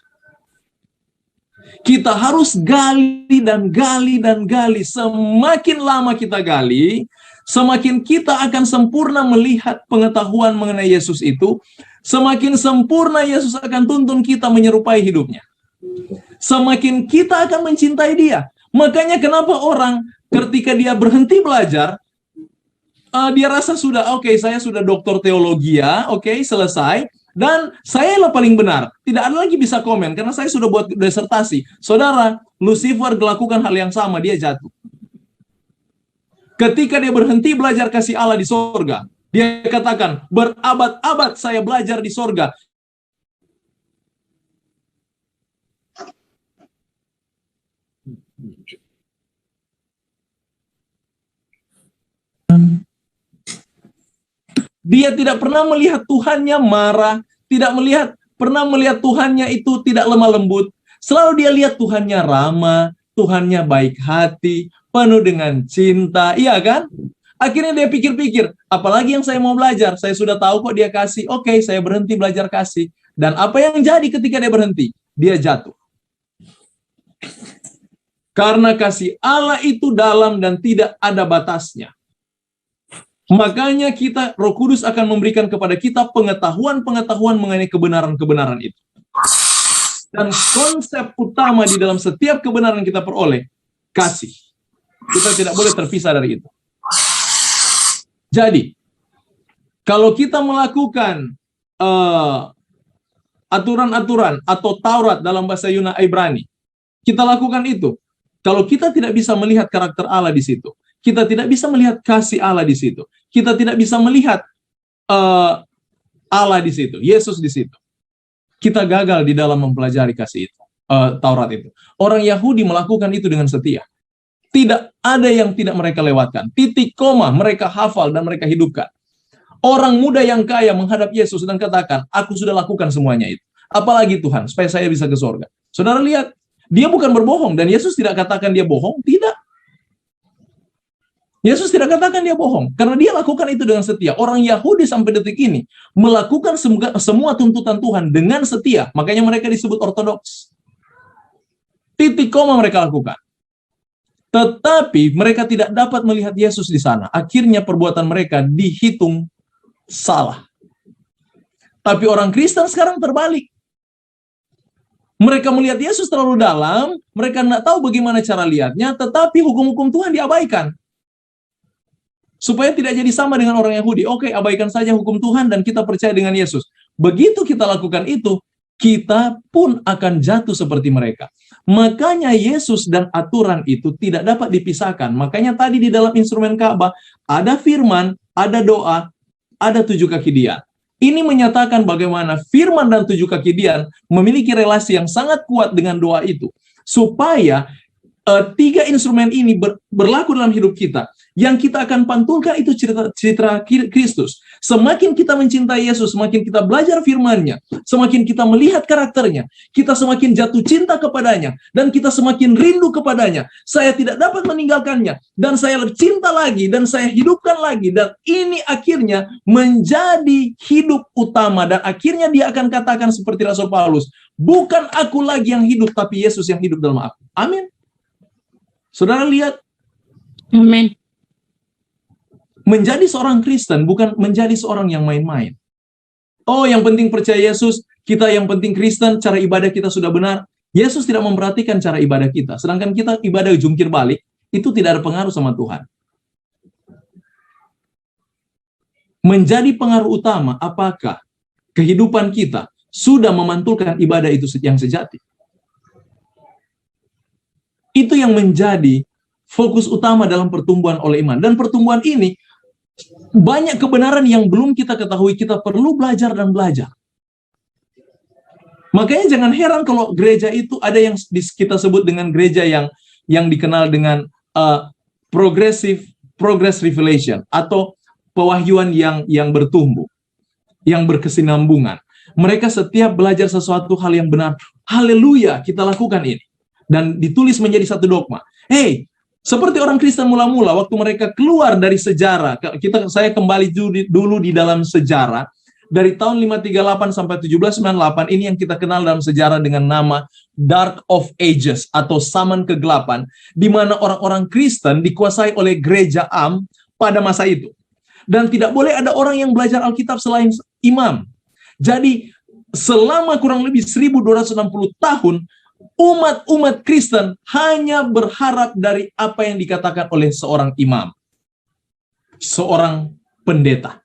Kita harus gali dan gali dan gali. Semakin lama kita gali, semakin kita akan sempurna melihat pengetahuan mengenai Yesus itu, semakin sempurna Yesus akan tuntun kita menyerupai hidupnya. Semakin kita akan mencintai dia. Makanya kenapa orang ketika dia berhenti belajar, dia rasa sudah, oke, saya sudah doktor teologi ya, oke, selesai. Dan saya lah paling benar. Tidak ada lagi bisa komen, karena saya sudah buat disertasi. Saudara, Lucifer melakukan hal yang sama, dia jatuh. Ketika dia berhenti belajar kasih Allah di sorga, dia katakan, berabad-abad saya belajar di sorga. Dia tidak pernah melihat Tuhannya marah, pernah melihat Tuhannya itu tidak lemah lembut. Selalu dia lihat Tuhannya ramah, Tuhannya baik hati, penuh dengan cinta, iya kan? Akhirnya dia pikir-pikir, apalagi yang saya mau belajar, saya sudah tahu kok dia kasih, oke, saya berhenti belajar kasih. Dan apa yang jadi ketika dia berhenti? Dia jatuh. Karena kasih Allah itu dalam dan tidak ada batasnya. Makanya Roh Kudus akan memberikan kepada kita pengetahuan-pengetahuan mengenai kebenaran-kebenaran itu. Dan konsep utama di dalam setiap kebenaran kita peroleh, kasih. Kita tidak boleh terpisah dari itu. Jadi, kalau kita melakukan aturan-aturan atau Taurat dalam bahasa Yunani Ibrani, kita lakukan itu. Kalau kita tidak bisa melihat karakter Allah di situ, kita tidak bisa melihat kasih Allah di situ, kita tidak bisa melihat Allah di situ, Yesus di situ, kita gagal di dalam mempelajari kasih itu, Taurat itu. Orang Yahudi melakukan itu dengan setia. Tidak ada yang tidak mereka lewatkan. Titik koma mereka hafal dan mereka hidupkan. Orang muda yang kaya menghadap Yesus dan katakan, aku sudah lakukan semuanya itu. Apalagi Tuhan, supaya saya bisa ke surga. Saudara lihat, dia bukan berbohong. Dan Yesus tidak katakan dia bohong. Tidak. Yesus tidak katakan dia bohong. Karena dia lakukan itu dengan setia. Orang Yahudi sampai detik ini melakukan semua tuntutan Tuhan dengan setia. Makanya mereka disebut ortodoks. Titik koma mereka lakukan. Tetapi mereka tidak dapat melihat Yesus di sana. Akhirnya perbuatan mereka dihitung salah. Tapi orang Kristen sekarang terbalik. Mereka melihat Yesus terlalu dalam, mereka tidak tahu bagaimana cara lihatnya, tetapi hukum-hukum Tuhan diabaikan. Supaya tidak jadi sama dengan orang Yahudi. Oke, abaikan saja hukum Tuhan dan kita percaya dengan Yesus. Begitu kita lakukan itu, kita pun akan jatuh seperti mereka. Makanya Yesus dan aturan itu tidak dapat dipisahkan. Makanya tadi di dalam instrumen Ka'bah ada firman, ada doa, ada 7 kaki dian. Ini menyatakan bagaimana firman dan 7 kaki dian memiliki relasi yang sangat kuat dengan doa itu. Supaya 3 instrumen ini berlaku dalam hidup kita. Yang kita akan pantulkan itu citra Kristus. Semakin kita mencintai Yesus, semakin kita belajar firman-Nya, semakin kita melihat karakternya, kita semakin jatuh cinta kepadanya, dan kita semakin rindu kepadanya. Saya tidak dapat meninggalkannya, dan saya cinta lagi, dan saya hidupkan lagi, dan ini akhirnya menjadi hidup utama, dan akhirnya dia akan katakan seperti Rasul Paulus, bukan aku lagi yang hidup, tapi Yesus yang hidup dalam aku. Amin. Saudara lihat, Amin. menjadi seorang Kristen bukan menjadi seorang yang main-main. Oh, yang penting percaya Yesus, kita yang penting Kristen, cara ibadah kita sudah benar. Yesus tidak memperhatikan cara ibadah kita. Sedangkan kita ibadah jungkir balik, itu tidak ada pengaruh sama Tuhan. Menjadi pengaruh utama, apakah kehidupan kita sudah memantulkan ibadah itu yang sejati? Itu yang menjadi fokus utama dalam pertumbuhan oleh iman. Dan pertumbuhan ini, banyak kebenaran yang belum kita ketahui, kita perlu belajar dan belajar. Makanya jangan heran kalau gereja itu ada yang kita sebut dengan gereja yang dikenal dengan progress revelation, atau pewahyuan yang bertumbuh, yang berkesinambungan. Mereka setiap belajar sesuatu hal yang benar, haleluya, kita lakukan ini. Dan ditulis menjadi satu dogma. Hey, seperti orang Kristen mula-mula, waktu mereka keluar dari sejarah, saya kembali dulu di dalam sejarah, dari tahun 538 sampai 1798, ini yang kita kenal dalam sejarah dengan nama Dark of Ages, atau zaman kegelapan, di mana orang-orang Kristen dikuasai oleh gereja Am pada masa itu. Dan tidak boleh ada orang yang belajar Alkitab selain imam. Jadi, selama kurang lebih 1260 tahun, umat-umat Kristen hanya berharap dari apa yang dikatakan oleh seorang imam, seorang pendeta.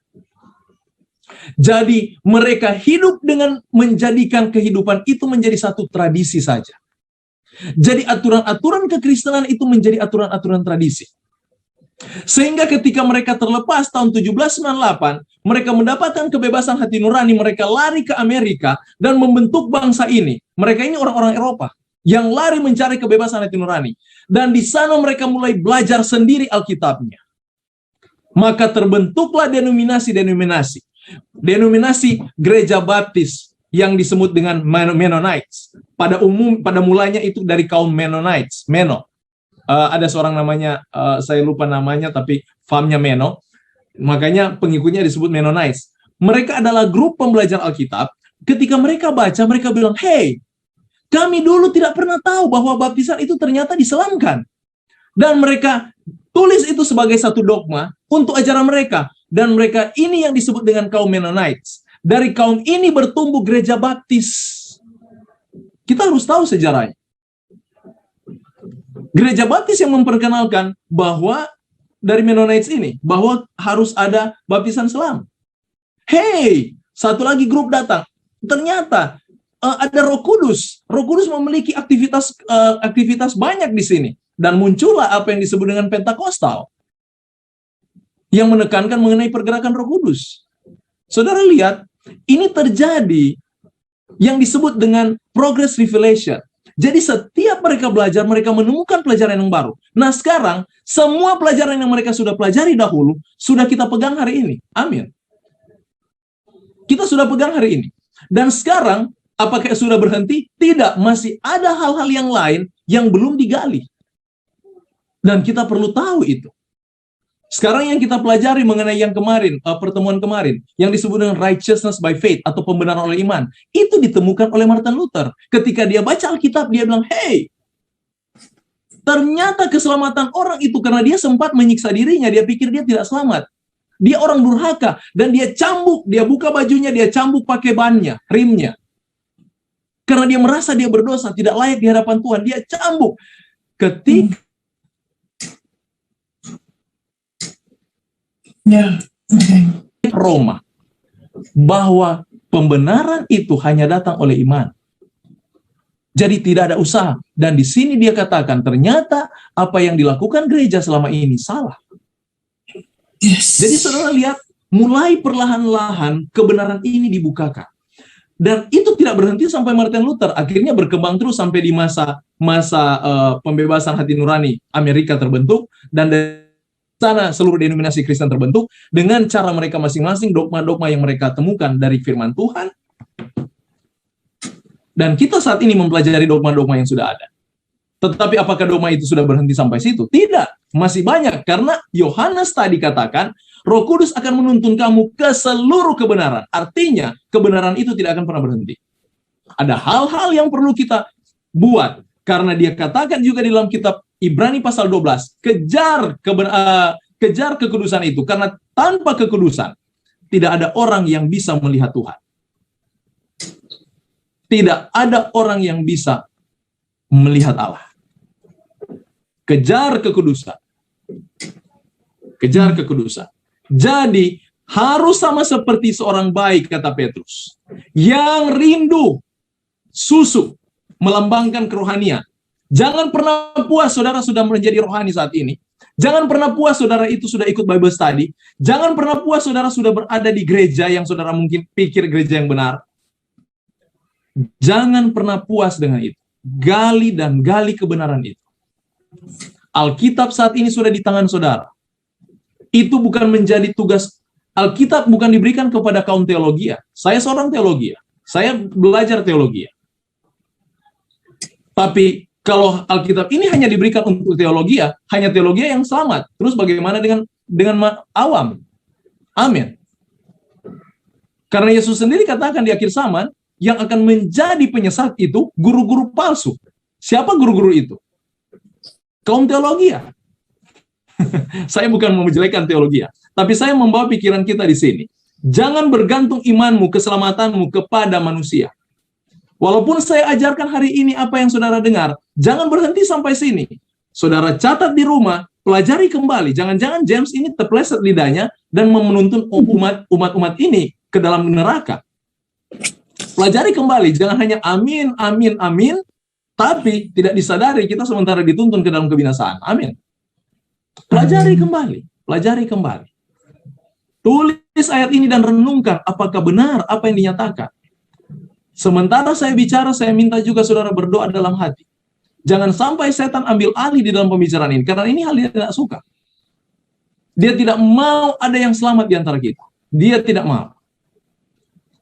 Jadi mereka hidup dengan menjadikan kehidupan itu menjadi satu tradisi saja. Jadi aturan-aturan kekristenan itu menjadi aturan-aturan tradisi. Sehingga ketika mereka terlepas tahun 1798, mereka mendapatkan kebebasan hati nurani, mereka lari ke Amerika dan membentuk bangsa ini. Mereka ini orang-orang Eropa yang lari mencari kebebasan hati nurani. Dan di sana mereka mulai belajar sendiri Alkitabnya. Maka terbentuklah denominasi-denominasi. Denominasi gereja baptis yang disebut dengan Mennonites. Pada mulanya itu dari kaum Mennonites, Meno. Ada seorang namanya, saya lupa namanya, tapi famnya Meno. Makanya pengikutnya disebut Mennonites. Mereka adalah grup pembelajar Alkitab. Ketika mereka baca, mereka bilang, hey, kami dulu tidak pernah tahu bahwa baptisan itu ternyata diselamkan. Dan mereka tulis itu sebagai satu dogma untuk ajaran mereka. Dan mereka ini yang disebut dengan kaum Mennonites. Dari kaum ini bertumbuh gereja baptis. Kita harus tahu sejarahnya. Gereja baptis yang memperkenalkan bahwa dari Mennonites ini bahwa harus ada baptisan selam. Hey, satu lagi grup datang. Ternyata ada Roh Kudus. Roh Kudus memiliki aktivitas banyak di sini. Dan muncullah apa yang disebut dengan Pentakostal, yang menekankan mengenai pergerakan Roh Kudus. Saudara lihat, ini terjadi yang disebut dengan progress revelation. Jadi setiap mereka belajar, mereka menemukan pelajaran yang baru. Nah sekarang, semua pelajaran yang mereka sudah pelajari dahulu, sudah kita pegang hari ini. Amin. Kita sudah pegang hari ini. Dan sekarang, apakah sudah berhenti? Tidak, masih ada hal-hal yang lain yang belum digali. Dan kita perlu tahu itu. Sekarang yang kita pelajari mengenai yang kemarin, pertemuan kemarin, yang disebut dengan righteousness by faith, atau pembenaran oleh iman, itu ditemukan oleh Martin Luther. Ketika dia baca Alkitab, dia bilang, hey, ternyata keselamatan orang itu karena dia sempat menyiksa dirinya, dia pikir dia tidak selamat. Dia orang durhaka, dan dia cambuk, dia buka bajunya, dia cambuk pakai bannya, rimnya. Karena dia merasa dia berdosa, tidak layak di hadapan Tuhan, dia cambuk. Ketika Roma, bahwa pembenaran itu hanya datang oleh iman. Jadi tidak ada usaha. Dan di sini dia katakan, ternyata apa yang dilakukan gereja selama ini salah. Yes. Jadi saudara lihat, mulai perlahan-lahan kebenaran ini dibukakan. Dan itu tidak berhenti sampai Martin Luther. Akhirnya berkembang terus sampai di masa pembebasan hati nurani Amerika terbentuk. Dan dari sana seluruh denominasi Kristen terbentuk dengan cara mereka masing-masing, dogma-dogma yang mereka temukan dari firman Tuhan. Dan kita saat ini mempelajari dogma-dogma yang sudah ada. Tetapi apakah dogma itu sudah berhenti sampai situ? Tidak, masih banyak. Karena Yohanes tadi katakan, Roh Kudus akan menuntun kamu ke seluruh kebenaran. Artinya, kebenaran itu tidak akan pernah berhenti. Ada hal-hal yang perlu kita buat. Karena dia katakan juga di dalam kitab Ibrani pasal 12, kejar kekudusan itu. Karena tanpa kekudusan, tidak ada orang yang bisa melihat Tuhan. Tidak ada orang yang bisa melihat Allah. Kejar kekudusan. Kejar kekudusan. Jadi, harus sama seperti seorang bayi, kata Petrus, yang rindu susu, melambangkan kerohanian. Jangan pernah puas saudara sudah menjadi rohani saat ini. Jangan pernah puas saudara itu sudah ikut Bible study. Jangan pernah puas saudara sudah berada di gereja yang saudara mungkin pikir gereja yang benar. Jangan pernah puas dengan itu. Gali dan gali kebenaran itu. Alkitab saat ini sudah di tangan saudara. Itu bukan menjadi tugas. Alkitab bukan diberikan kepada kaum teologi. Saya seorang teologi. Saya belajar teologi. Tapi kalau Alkitab ini hanya diberikan untuk teologi, hanya teologi yang selamat. Terus bagaimana dengan awam? Amin. Karena Yesus sendiri katakan di akhir zaman, yang akan menjadi penyesat itu guru-guru palsu. Siapa guru-guru itu? Kaum teologi. Saya bukan mau menjelekkan teologi, tapi saya membawa pikiran kita di sini. Jangan bergantung imanmu, keselamatanmu kepada manusia. Walaupun saya ajarkan hari ini apa yang saudara dengar, jangan berhenti sampai sini. Saudara catat di rumah, pelajari kembali. Jangan-jangan James ini terpeleset lidahnya dan menuntun umat ini ke dalam neraka. Pelajari kembali, jangan hanya amin, amin, amin, tapi tidak disadari kita sementara dituntun ke dalam kebinasaan. Amin. Pelajari kembali, pelajari kembali. Tulis ayat ini dan renungkan apakah benar apa yang dinyatakan. Sementara saya bicara, saya minta juga saudara berdoa dalam hati. Jangan sampai setan ambil alih di dalam pembicaraan ini, karena ini hal dia tidak suka. Dia tidak mau ada yang selamat di antara kita. Dia tidak mau.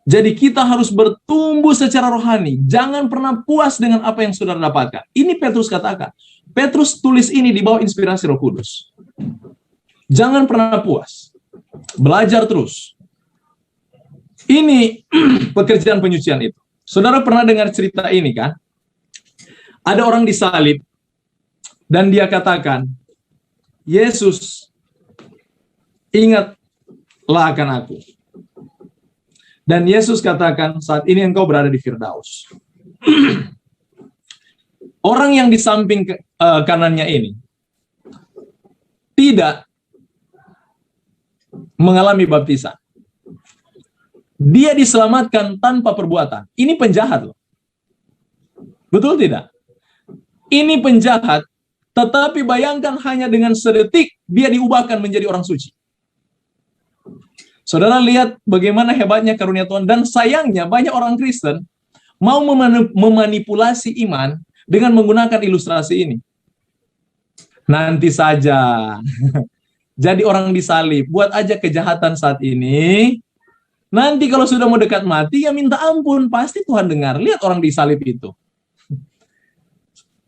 Jadi kita harus bertumbuh secara rohani. Jangan pernah puas dengan apa yang saudara dapatkan. Ini Petrus katakan. Petrus tulis ini di bawah inspirasi Roh Kudus. Jangan pernah puas. Belajar terus. Ini pekerjaan penyucian itu. Saudara pernah dengar cerita ini kan? Ada orang disalib dan dia katakan, Yesus, ingatlah akan aku. Dan Yesus katakan, saat ini engkau berada di Firdaus. Orang yang di samping kanannya ini tidak mengalami baptisan. Dia diselamatkan tanpa perbuatan. Ini penjahat loh. Betul tidak? Ini penjahat, tetapi bayangkan hanya dengan sedetik dia diubahkan menjadi orang suci. Saudara lihat bagaimana hebatnya karunia Tuhan, dan sayangnya banyak orang Kristen mau memanipulasi iman dengan menggunakan ilustrasi ini. Nanti saja jadi orang disalib, buat aja kejahatan saat ini. Nanti kalau sudah mau dekat mati, ya minta ampun, pasti Tuhan dengar. Lihat orang disalib itu.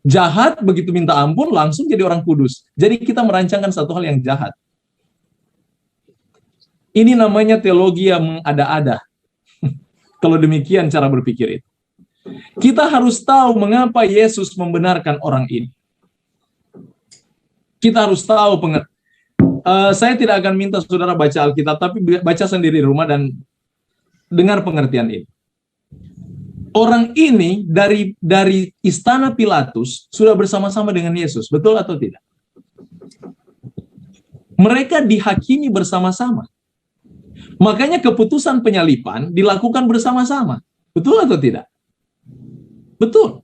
Jahat, begitu minta ampun, langsung jadi orang kudus. Jadi kita merancangkan satu hal yang jahat. Ini namanya teologi yang mengada-ada. Kalau demikian cara berpikir itu. Kita harus tahu mengapa Yesus membenarkan orang ini. Kita harus tahu saya tidak akan minta saudara baca Alkitab, tapi baca sendiri di rumah dan dengar pengertian ini. Orang ini dari istana Pilatus sudah bersama-sama dengan Yesus, betul atau tidak? Mereka dihakimi bersama-sama. Makanya keputusan penyalipan dilakukan bersama-sama. Betul atau tidak? Betul.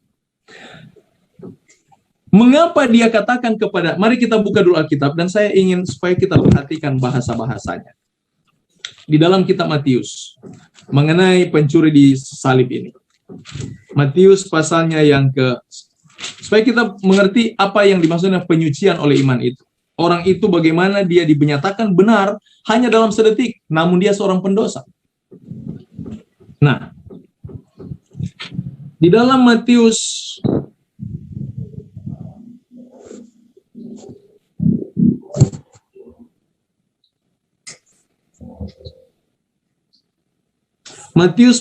Mengapa dia katakan kepada, mari kita buka dulu Alkitab, dan saya ingin supaya kita perhatikan bahasa-bahasanya. Di dalam kitab Matius, mengenai pencuri di salib ini. Matius pasalnya yang supaya kita mengerti apa yang dimaksudnya penyucian oleh iman itu. Orang itu bagaimana dia dinyatakan benar hanya dalam sedetik, namun dia seorang pendosa. Nah, di dalam Matius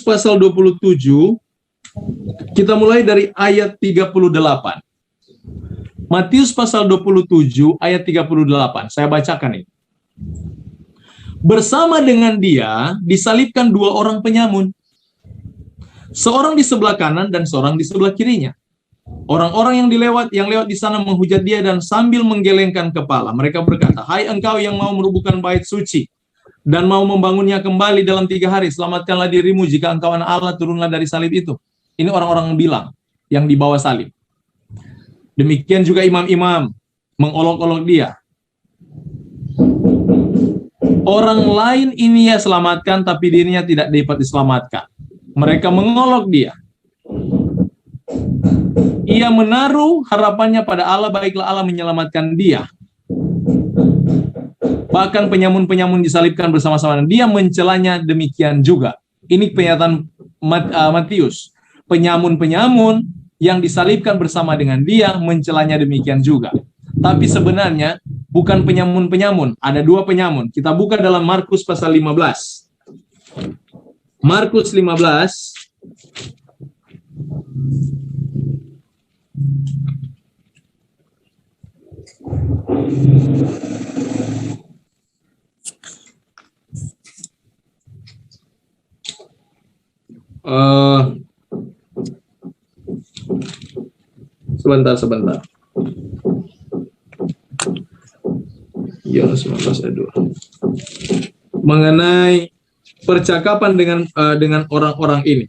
pasal 27, kita mulai dari ayat 38. Matius pasal 27 ayat 38. Saya bacakan ini. Bersama dengan dia disalibkan dua orang penyamun. Seorang di sebelah kanan dan seorang di sebelah kirinya. Orang-orang yang lewat di sana menghujat dia dan sambil menggelengkan kepala. Mereka berkata, "Hai engkau yang mau merubuhkan bait suci dan mau membangunnya kembali dalam 3 hari, selamatkanlah dirimu jika engkau anak Allah, turunlah dari salib itu." Ini orang-orang bilang yang dibawa salib. Demikian juga imam-imam mengolok-olok dia. Orang lain ini ya selamatkan, tapi dirinya tidak dapat diselamatkan. Mereka mengolok dia. Ia menaruh harapannya pada Allah, baiklah Allah menyelamatkan dia. Bahkan penyamun-penyamun disalibkan bersama-sama. Dia mencelanya demikian juga. Ini pernyataan Matius. Penyamun-penyamun yang disalibkan bersama dengan dia mencelanya demikian juga. Tapi sebenarnya bukan penyamun-penyamun. Ada dua penyamun. Kita buka dalam Markus pasal 15. Markus 15. Sebentar. Yohanes 19 ayat 2. Mengenai percakapan dengan orang-orang ini.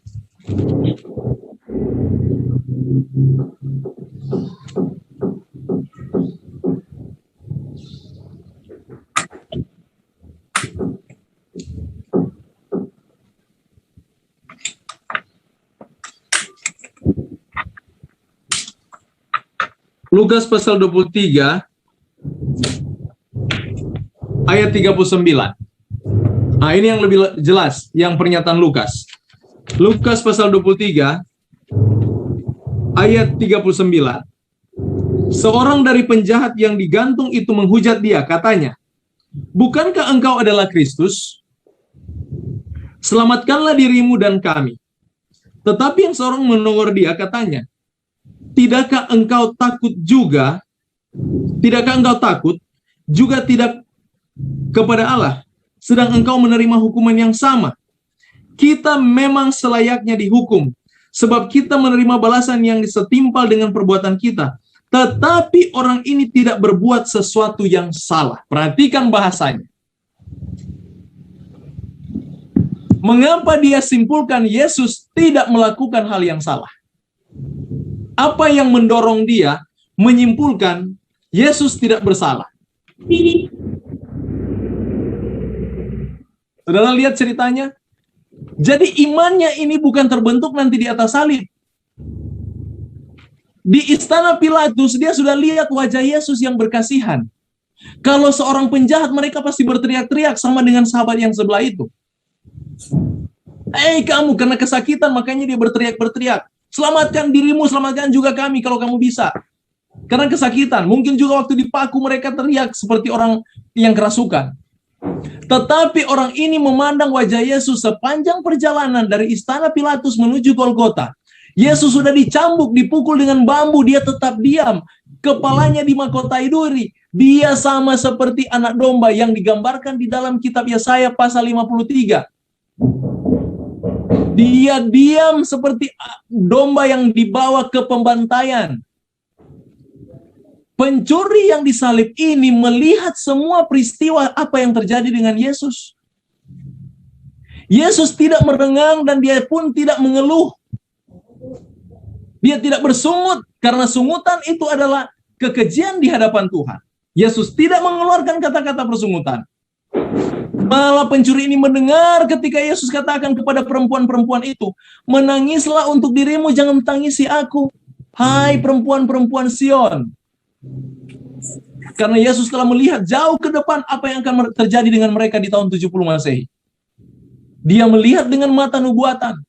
Lukas pasal 23 ayat 39. Nah, ini yang lebih jelas, yang pernyataan Lukas. Lukas pasal 23 ayat 39. Seorang dari penjahat yang digantung itu menghujat dia, katanya, "Bukankah engkau adalah Kristus? Selamatkanlah dirimu dan kami." Tetapi yang seorang menegur dia, katanya, Tidakkah engkau takut juga tidak kepada Allah, sedang engkau menerima hukuman yang sama? Kita memang selayaknya dihukum, sebab kita menerima balasan yang setimpal dengan perbuatan kita. Tetapi orang ini tidak berbuat sesuatu yang salah. Perhatikan bahasanya. Mengapa dia simpulkan Yesus tidak melakukan hal yang salah? Apa yang mendorong dia menyimpulkan Yesus tidak bersalah? Saudara lihat ceritanya? Jadi imannya ini bukan terbentuk nanti di atas salib. Di istana Pilatus, dia sudah lihat wajah Yesus yang berkasihan. Kalau seorang penjahat, mereka pasti berteriak-teriak sama dengan sahabat yang sebelah itu. Kamu kena kesakitan, makanya dia berteriak-berteriak. Selamatkan dirimu, selamatkan juga kami kalau kamu bisa. Karena kesakitan. Mungkin juga waktu dipaku mereka teriak seperti orang yang kerasukan. Tetapi orang ini memandang wajah Yesus sepanjang perjalanan dari istana Pilatus menuju Golgota. Yesus sudah dicambuk, dipukul dengan bambu, dia tetap diam. Kepalanya dimahkotai duri. Dia sama seperti anak domba yang digambarkan di dalam kitab Yesaya pasal 53. Dia diam seperti domba yang dibawa ke pembantaian. Pencuri yang disalib ini melihat semua peristiwa apa yang terjadi dengan Yesus. Yesus tidak merengang dan dia pun tidak mengeluh. Dia tidak bersungut karena sungutan itu adalah kekejian di hadapan Tuhan. Yesus tidak mengeluarkan kata-kata persungutan. Malah pencuri ini mendengar ketika Yesus katakan kepada perempuan-perempuan itu, menangislah untuk dirimu, jangan tangisi aku. Hai perempuan-perempuan Sion. Karena Yesus telah melihat jauh ke depan apa yang akan terjadi dengan mereka di tahun 70 Masehi. Dia melihat dengan mata nubuatan.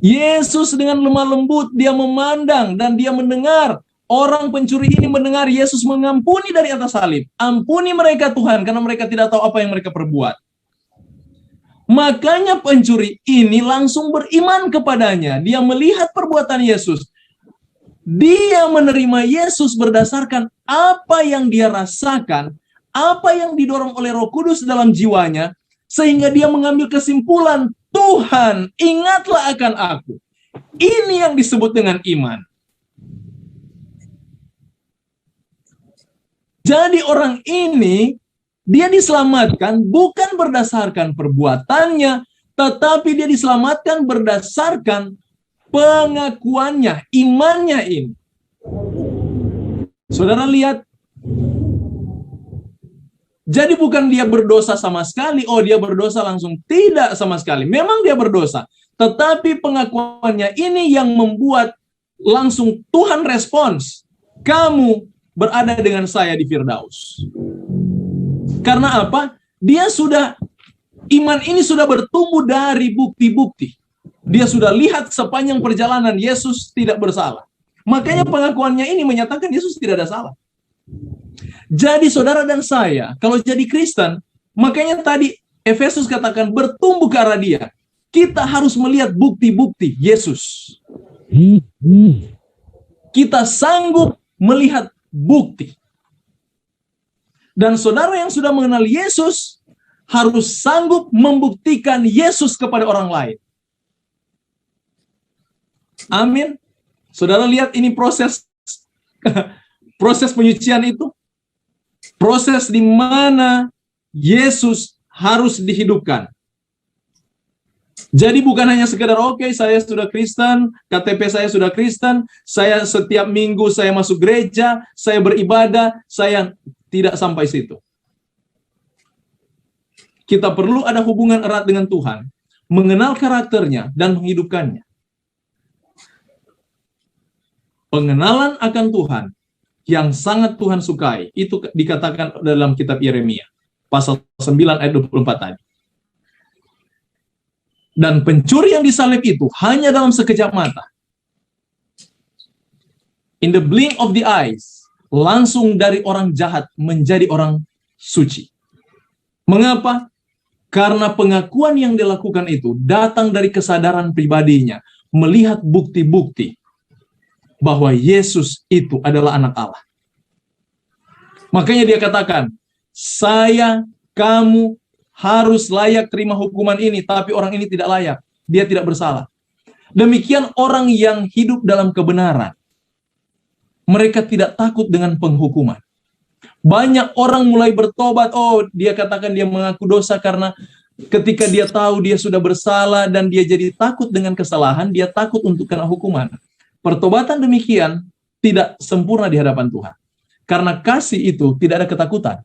Yesus dengan lemah lembut, dia memandang dan dia mendengar. Orang pencuri ini mendengar Yesus mengampuni dari atas salib. Ampuni mereka Tuhan, karena mereka tidak tahu apa yang mereka perbuat. Makanya pencuri ini langsung beriman kepadanya. Dia melihat perbuatan Yesus. Dia menerima Yesus berdasarkan apa yang dia rasakan, apa yang didorong oleh Roh Kudus dalam jiwanya, sehingga dia mengambil kesimpulan, Tuhan, ingatlah akan aku. Ini yang disebut dengan iman. Jadi orang ini, dia diselamatkan bukan berdasarkan perbuatannya, tetapi dia diselamatkan berdasarkan pengakuannya, imannya ini. Saudara lihat, jadi bukan dia berdosa sama sekali, dia berdosa langsung, tidak sama sekali. Memang dia berdosa, tetapi pengakuannya ini yang membuat langsung Tuhan respons, kamu berada dengan saya di Firdaus. Karena apa? Dia sudah, iman ini sudah bertumbuh dari bukti-bukti. Dia sudah lihat sepanjang perjalanan Yesus tidak bersalah. Makanya pengakuannya ini menyatakan Yesus tidak ada salah. Jadi saudara dan saya, kalau jadi Kristen, makanya tadi Efesus katakan bertumbuh ke arah dia. Kita harus melihat bukti-bukti Yesus. Kita sanggup melihat bukti. Dan saudara yang sudah mengenal Yesus harus sanggup membuktikan Yesus kepada orang lain. Amin. Saudara lihat ini proses penyucian itu. Proses di mana Yesus harus dihidupkan. Jadi bukan hanya sekedar saya sudah Kristen, KTP saya sudah Kristen, saya setiap minggu saya masuk gereja, saya beribadah, saya tidak sampai situ. Kita perlu ada hubungan erat dengan Tuhan, mengenal karakternya dan menghidupkannya. Pengenalan akan Tuhan yang sangat Tuhan sukai, itu dikatakan dalam kitab Yeremia, pasal 9 ayat 24 tadi. Dan pencuri yang disalib itu hanya dalam sekejap mata. In the blink of the eyes, langsung dari orang jahat menjadi orang suci. Mengapa? Karena pengakuan yang dilakukan itu datang dari kesadaran pribadinya, melihat bukti-bukti bahwa Yesus itu adalah anak Allah. Makanya dia katakan, kamu harus layak terima hukuman ini, tapi orang ini tidak layak. Dia tidak bersalah. Demikian orang yang hidup dalam kebenaran. Mereka tidak takut dengan penghukuman. Banyak orang mulai bertobat, dia katakan dia mengaku dosa karena Ketika dia tahu dia sudah bersalah dan dia jadi takut dengan kesalahan, dia takut untuk kena hukuman. Pertobatan demikian tidak sempurna di hadapan Tuhan. Karena kasih itu tidak ada ketakutan.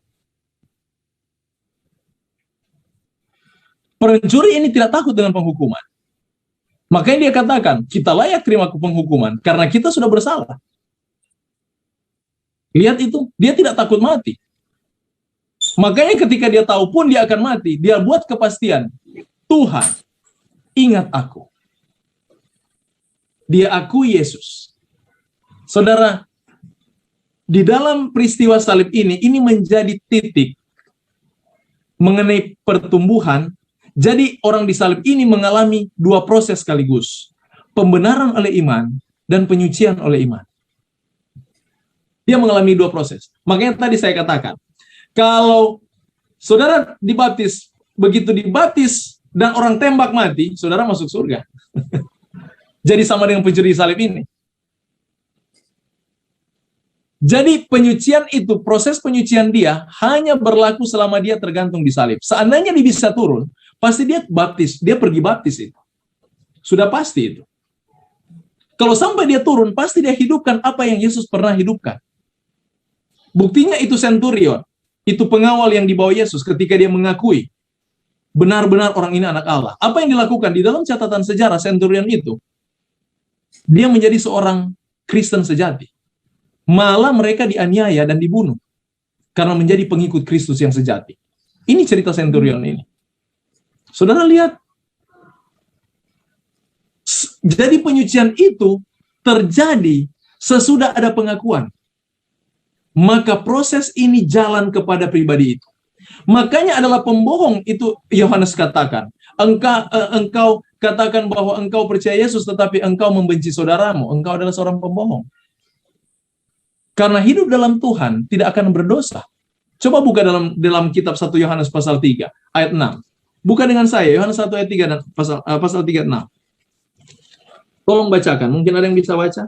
Pencuri ini tidak takut dengan penghukuman. Makanya dia katakan, kita layak terima penghukuman karena kita sudah bersalah. Lihat itu, dia tidak takut mati. Makanya ketika dia tahu pun dia akan mati, dia buat kepastian, Tuhan, ingat aku. Dia akui Yesus. Saudara, di dalam peristiwa salib ini menjadi titik mengenai pertumbuhan. Jadi orang di salib ini mengalami dua proses sekaligus. Pembenaran oleh iman dan penyucian oleh iman. Dia mengalami dua proses. Makanya tadi saya katakan, kalau saudara dibaptis, begitu dibaptis dan orang tembak mati, saudara masuk surga. Jadi sama dengan pencuri salib ini. Jadi penyucian itu, proses penyucian dia hanya berlaku selama dia tergantung di salib. Seandainya dia bisa turun, pasti dia baptis, dia pergi baptis itu. Sudah pasti itu. Kalau sampai dia turun, pasti dia hidupkan apa yang Yesus pernah hidupkan. Buktinya itu centurion, itu pengawal yang dibawa Yesus ketika dia mengakui benar-benar orang ini anak Allah. Apa yang dilakukan di dalam catatan sejarah centurion itu? Dia menjadi seorang Kristen sejati. Malah mereka dianiaya dan dibunuh karena menjadi pengikut Kristus yang sejati. Ini cerita centurion ini. Saudara lihat, jadi penyucian itu terjadi sesudah ada pengakuan. Maka proses ini jalan kepada pribadi itu. Makanya adalah pembohong itu Yohanes katakan. Engkau katakan bahwa engkau percaya Yesus tetapi engkau membenci saudaramu. Engkau adalah seorang pembohong. Karena hidup dalam Tuhan tidak akan berdosa. Coba buka dalam kitab 1 Yohanes pasal 3 ayat 6. Buka dengan saya Yohanes 1 ayat 3 dan pasal 3 6. Tolong bacakan, mungkin ada yang bisa baca?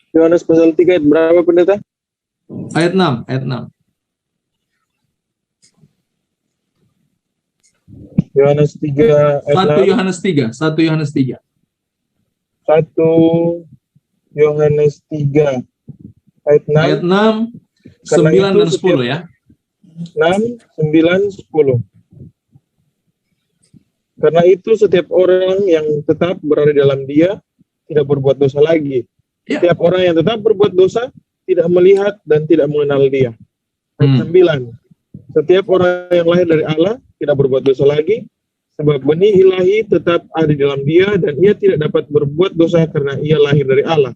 Yohanes pasal 3 ayat berapa, pendeta? Ayat 6, ayat 6. Yohanes 3 ayat 1 6. Yohanes 3, 1 Yohanes 3. 1 Yohanes 3 ayat 6. Ayat 6, 9 dan 10 ya. 6, 9, 10. Karena itu setiap orang yang tetap berada dalam Dia tidak berbuat dosa lagi. Ya. Setiap orang yang tetap berbuat dosa tidak melihat dan tidak mengenal Dia. Ayat 9. Setiap orang yang lahir dari Allah tidak berbuat dosa lagi, sebab benih ilahi tetap ada di dalam Dia dan ia tidak dapat berbuat dosa karena ia lahir dari Allah.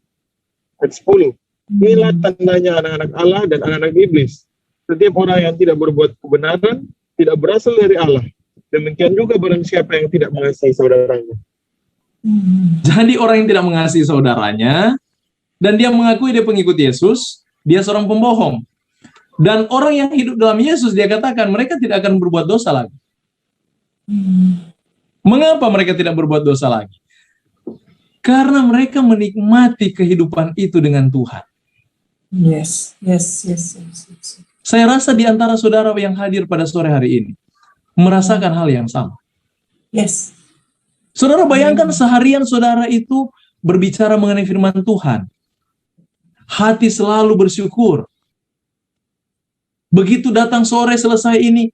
Ayat 10. Inilah tandanya anak-anak Allah dan anak-anak iblis. Setiap orang yang tidak berbuat kebenaran tidak berasal dari Allah. Demikian juga barang siapa yang tidak mengasihi saudaranya. Jadi orang yang tidak mengasihi saudaranya dan dia mengakui dia pengikut Yesus, dia seorang pembohong. Dan orang yang hidup dalam Yesus, dia katakan mereka tidak akan berbuat dosa lagi. Mengapa mereka tidak berbuat dosa lagi? Karena mereka menikmati kehidupan itu dengan Tuhan. Yes. Saya rasa di antara saudara yang hadir pada sore hari ini merasakan hal yang sama. Yes. Saudara bayangkan seharian saudara itu berbicara mengenai firman Tuhan. Hati selalu bersyukur. Begitu datang sore selesai ini,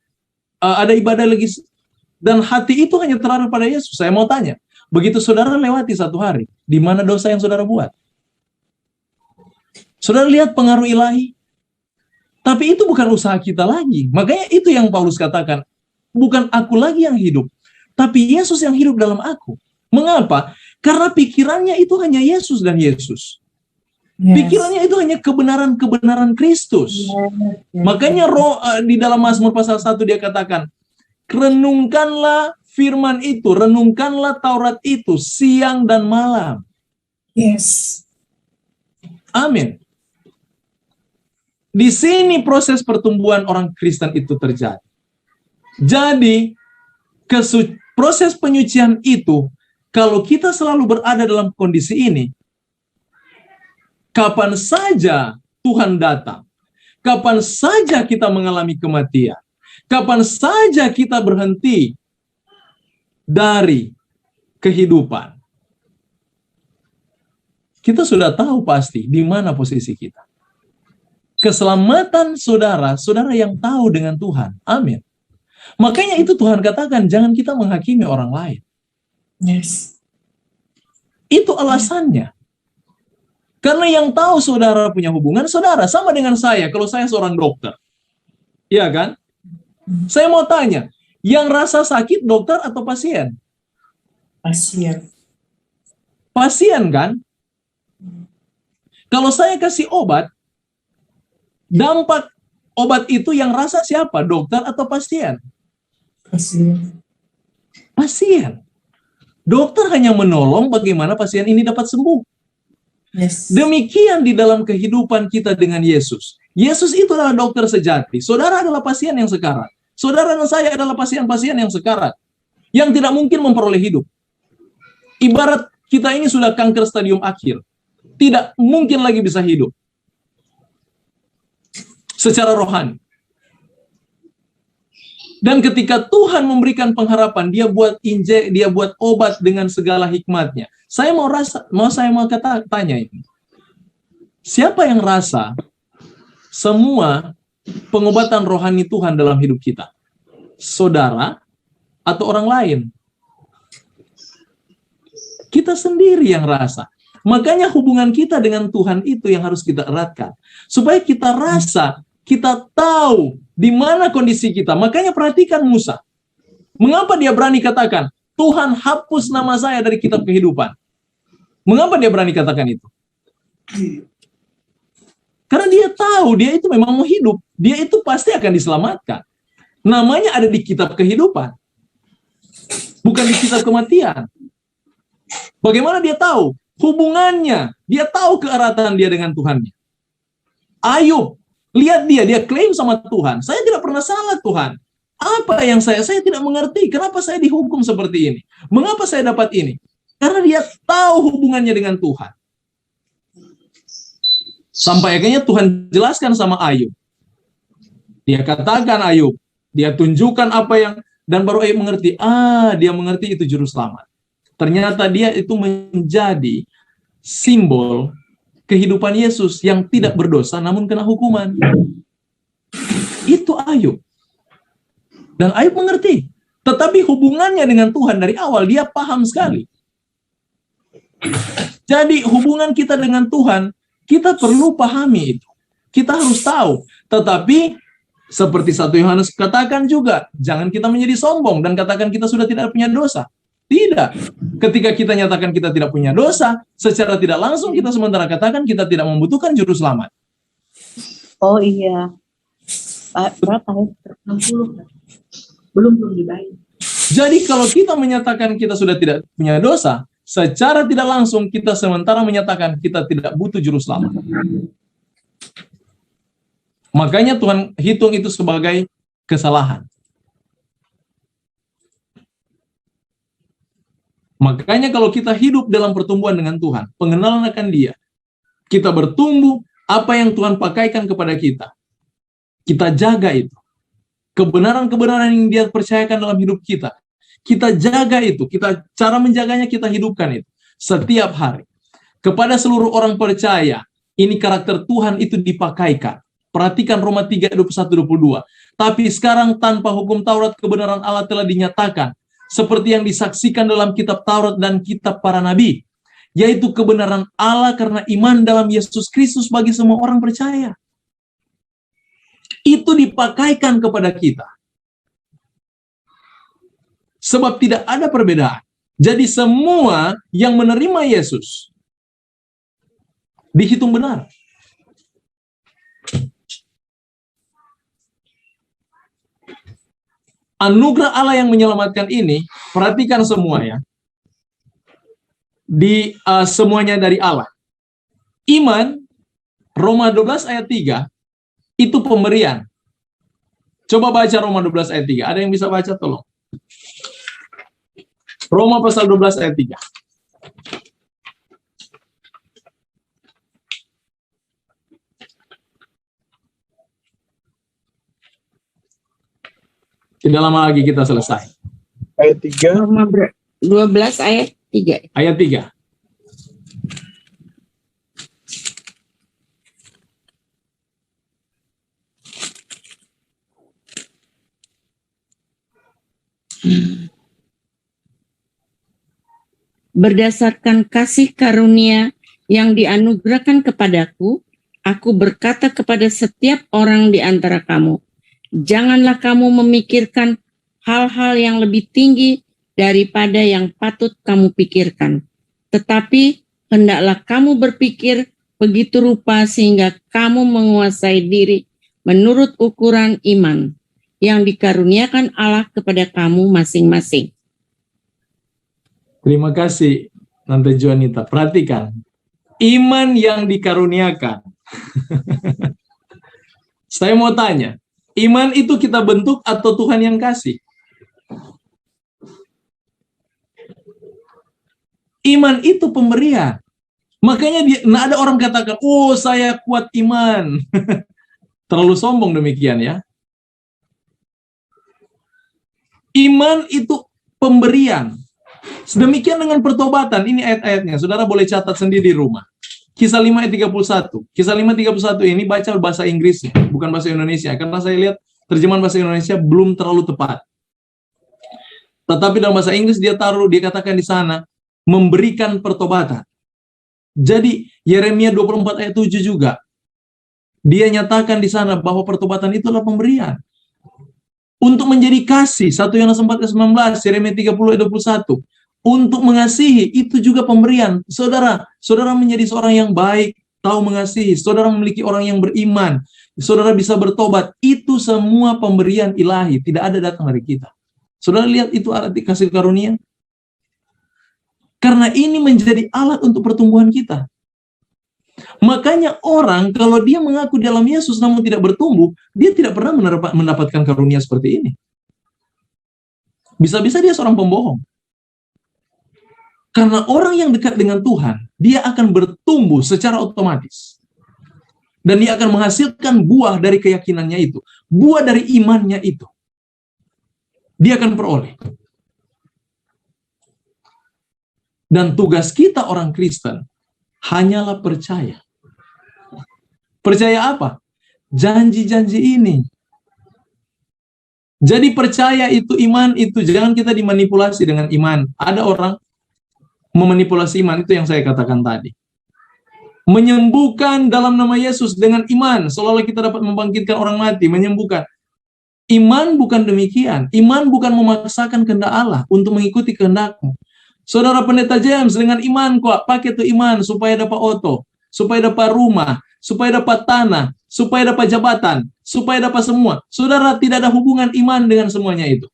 ada ibadah lagi, dan hati itu hanya terarah pada Yesus. Saya mau tanya, begitu saudara lewati satu hari, di mana dosa yang saudara buat? Saudara lihat pengaruh ilahi? Tapi itu bukan usaha kita lagi. Makanya itu yang Paulus katakan, bukan aku lagi yang hidup, tapi Yesus yang hidup dalam aku. Mengapa? Karena pikirannya itu hanya Yesus dan Yesus. Yes. Pikirannya itu hanya kebenaran-kebenaran Kristus. Makanya di dalam Mazmur pasal 1 dia katakan, renungkanlah firman itu, renungkanlah Taurat itu siang dan malam. Yes. Amin. Di sini proses pertumbuhan orang Kristen itu terjadi. Jadi, Proses penyucian itu, kalau kita selalu berada dalam kondisi ini, kapan saja Tuhan datang, kapan saja kita mengalami kematian, kapan saja kita berhenti dari kehidupan, kita sudah tahu pasti di mana posisi kita. Keselamatan saudara, saudara yang tahu dengan Tuhan. Amin. Makanya itu Tuhan katakan, jangan kita menghakimi orang lain. Yes. Itu alasannya. Karena yang tahu saudara punya hubungan, saudara sama dengan saya, kalau saya seorang dokter. Iya kan? Saya mau tanya, yang rasa sakit dokter atau pasien? Pasien. Pasien kan? Kalau saya kasih obat, dampak obat itu yang rasa siapa? Dokter atau pasien? Pasien. Pasien. Dokter hanya menolong bagaimana pasien ini dapat sembuh. Yes. Demikian di dalam kehidupan kita dengan Yesus. Yesus itu adalah dokter sejati. Saudara adalah pasien yang sekarat. Saudara dan saya adalah pasien-pasien yang sekarat, yang tidak mungkin memperoleh hidup. Ibarat kita ini sudah kanker stadium akhir. Tidak mungkin lagi bisa hidup secara rohani. Dan ketika Tuhan memberikan pengharapan, dia buat obat dengan segala hikmatnya. Saya mau tanya ini. Siapa yang rasa semua pengobatan rohani Tuhan dalam hidup kita? Saudara atau orang lain? Kita sendiri yang rasa. Makanya hubungan kita dengan Tuhan itu yang harus kita eratkan. Supaya kita rasa, kita tahu di mana kondisi kita. Makanya perhatikan Musa. Mengapa dia berani katakan, Tuhan hapus nama saya dari kitab kehidupan? Mengapa dia berani katakan itu? Karena dia tahu, dia itu memang mau hidup. Dia itu pasti akan diselamatkan. Namanya ada di kitab kehidupan. Bukan di kitab kematian. Bagaimana dia tahu? Hubungannya. Dia tahu keeratan dia dengan Tuhannya. Ayub. Lihat dia klaim sama Tuhan. Saya tidak pernah salah Tuhan. Apa yang saya tidak mengerti. Kenapa saya dihukum seperti ini? Mengapa saya dapat ini? Karena dia tahu hubungannya dengan Tuhan. Sampai akhirnya Tuhan jelaskan sama Ayub. Dia katakan Ayub. Dia tunjukkan apa yang, dan baru Ayub mengerti. Dia mengerti itu juru selamat. Ternyata dia itu menjadi simbol kehidupan Yesus yang tidak berdosa namun kena hukuman. Itu Ayub. Dan Ayub mengerti. Tetapi hubungannya dengan Tuhan dari awal dia paham sekali. Jadi hubungan kita dengan Tuhan, kita perlu pahami itu. Kita harus tahu. Tetapi seperti 1 Yohanes katakan juga, jangan kita menjadi sombong dan katakan kita sudah tidak punya dosa. Tidak. Ketika kita nyatakan kita tidak punya dosa, secara tidak langsung kita sementara katakan kita tidak membutuhkan juru selamat. Oh iya. Berapa ya? 60. Belum dibayar. Jadi kalau kita menyatakan kita sudah tidak punya dosa, secara tidak langsung kita sementara menyatakan kita tidak butuh juru selamat. Makanya Tuhan hitung itu sebagai kesalahan. Makanya kalau kita hidup dalam pertumbuhan dengan Tuhan, pengenalan akan Dia, kita bertumbuh, apa yang Tuhan pakaikan kepada kita, kita jaga itu. Kebenaran-kebenaran yang Dia percayakan dalam hidup kita jaga itu, cara menjaganya kita hidupkan itu setiap hari. Kepada seluruh orang percaya, ini karakter Tuhan itu dipakaikan. Perhatikan Roma 3:21-22. Tapi sekarang tanpa hukum Taurat kebenaran Allah telah dinyatakan, seperti yang disaksikan dalam kitab Taurat dan kitab para nabi, yaitu kebenaran Allah karena iman dalam Yesus Kristus bagi semua orang percaya. Itu dipakaikan kepada kita. Sebab tidak ada perbedaan. Jadi semua yang menerima Yesus dihitung benar. Anugerah Allah yang menyelamatkan ini, perhatikan semua ya. Semuanya dari Allah. Iman, Roma 12 ayat 3, itu pemberian. Coba baca Roma 12 ayat 3. Ada yang bisa baca tolong? Roma pasal 12 ayat 3. Tidak lama lagi kita selesai. Ayat 3. Roma 12 ayat 3. Ayat 3. Berdasarkan kasih karunia yang dianugerahkan kepadaku, aku berkata kepada setiap orang di antara kamu, janganlah kamu memikirkan hal-hal yang lebih tinggi daripada yang patut kamu pikirkan. Tetapi hendaklah kamu berpikir begitu rupa sehingga kamu menguasai diri menurut ukuran iman yang dikaruniakan Allah kepada kamu masing-masing. Terima kasih, Tante Juanita. Perhatikan, iman yang dikaruniakan. Saya mau tanya, iman itu kita bentuk atau Tuhan yang kasih? Iman itu pemberian. Makanya ada orang katakan, oh saya kuat iman. Terlalu sombong demikian ya. Iman itu pemberian. Sedemikian dengan pertobatan. Ini ayat-ayatnya. Saudara boleh catat sendiri di rumah. Kisah 5 ayat 31. Kisah 5 ayat 31 ini baca bahasa Inggrisnya, bukan bahasa Indonesia. Karena saya lihat terjemahan bahasa Indonesia belum terlalu tepat. Tetapi dalam bahasa Inggris dia katakan di sana, memberikan pertobatan. Jadi Yeremia 24 ayat 7 juga. Dia nyatakan di sana bahwa pertobatan itu adalah pemberian. Untuk menjadi kasih, 1 Yohanes 4:19, Yeremia 30 ayat 21. Untuk mengasihi, itu juga pemberian. Saudara menjadi seorang yang baik, tahu mengasihi. Saudara memiliki orang yang beriman. Saudara bisa bertobat. Itu semua pemberian ilahi, tidak ada datang dari kita. Saudara lihat itu arti kasih karunia. Karena ini menjadi alat untuk pertumbuhan kita. Makanya orang kalau dia mengaku dalam Yesus namun tidak bertumbuh, dia tidak pernah mendapatkan karunia seperti ini. Bisa-bisa dia seorang pembohong. Karena orang yang dekat dengan Tuhan, dia akan bertumbuh secara otomatis. Dan dia akan menghasilkan buah dari keyakinannya itu. Buah dari imannya itu. Dia akan peroleh. Dan tugas kita orang Kristen hanyalah percaya. Percaya apa? Janji-janji ini. Jadi percaya itu, iman itu. Jangan kita dimanipulasi dengan iman. Ada orang memanipulasi iman, itu yang saya katakan tadi. Menyembuhkan dalam nama Yesus dengan iman. Seolah-olah kita dapat membangkitkan orang mati, menyembuhkan. Iman bukan demikian. Iman bukan memaksakan kehendak Allah untuk mengikuti kehendakmu. Saudara Pendeta James dengan iman kok, pakai itu iman supaya dapat auto, supaya dapat rumah, supaya dapat tanah, supaya dapat jabatan, supaya dapat semua. Saudara, tidak ada hubungan iman dengan semuanya itu.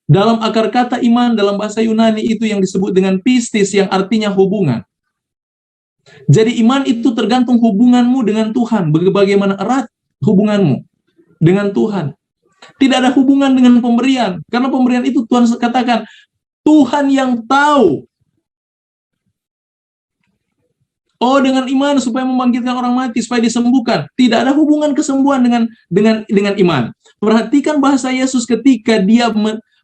Dalam akar kata iman dalam bahasa Yunani itu yang disebut dengan pistis, yang artinya hubungan. Jadi iman itu tergantung hubunganmu dengan Tuhan, bagaimana erat hubunganmu dengan Tuhan. Tidak ada hubungan dengan pemberian, karena pemberian itu Tuhan katakan, Tuhan yang tahu. Oh, dengan iman supaya membangkitkan orang mati, supaya disembuhkan. Tidak ada hubungan kesembuhan dengan iman. Perhatikan bahasa Yesus ketika dia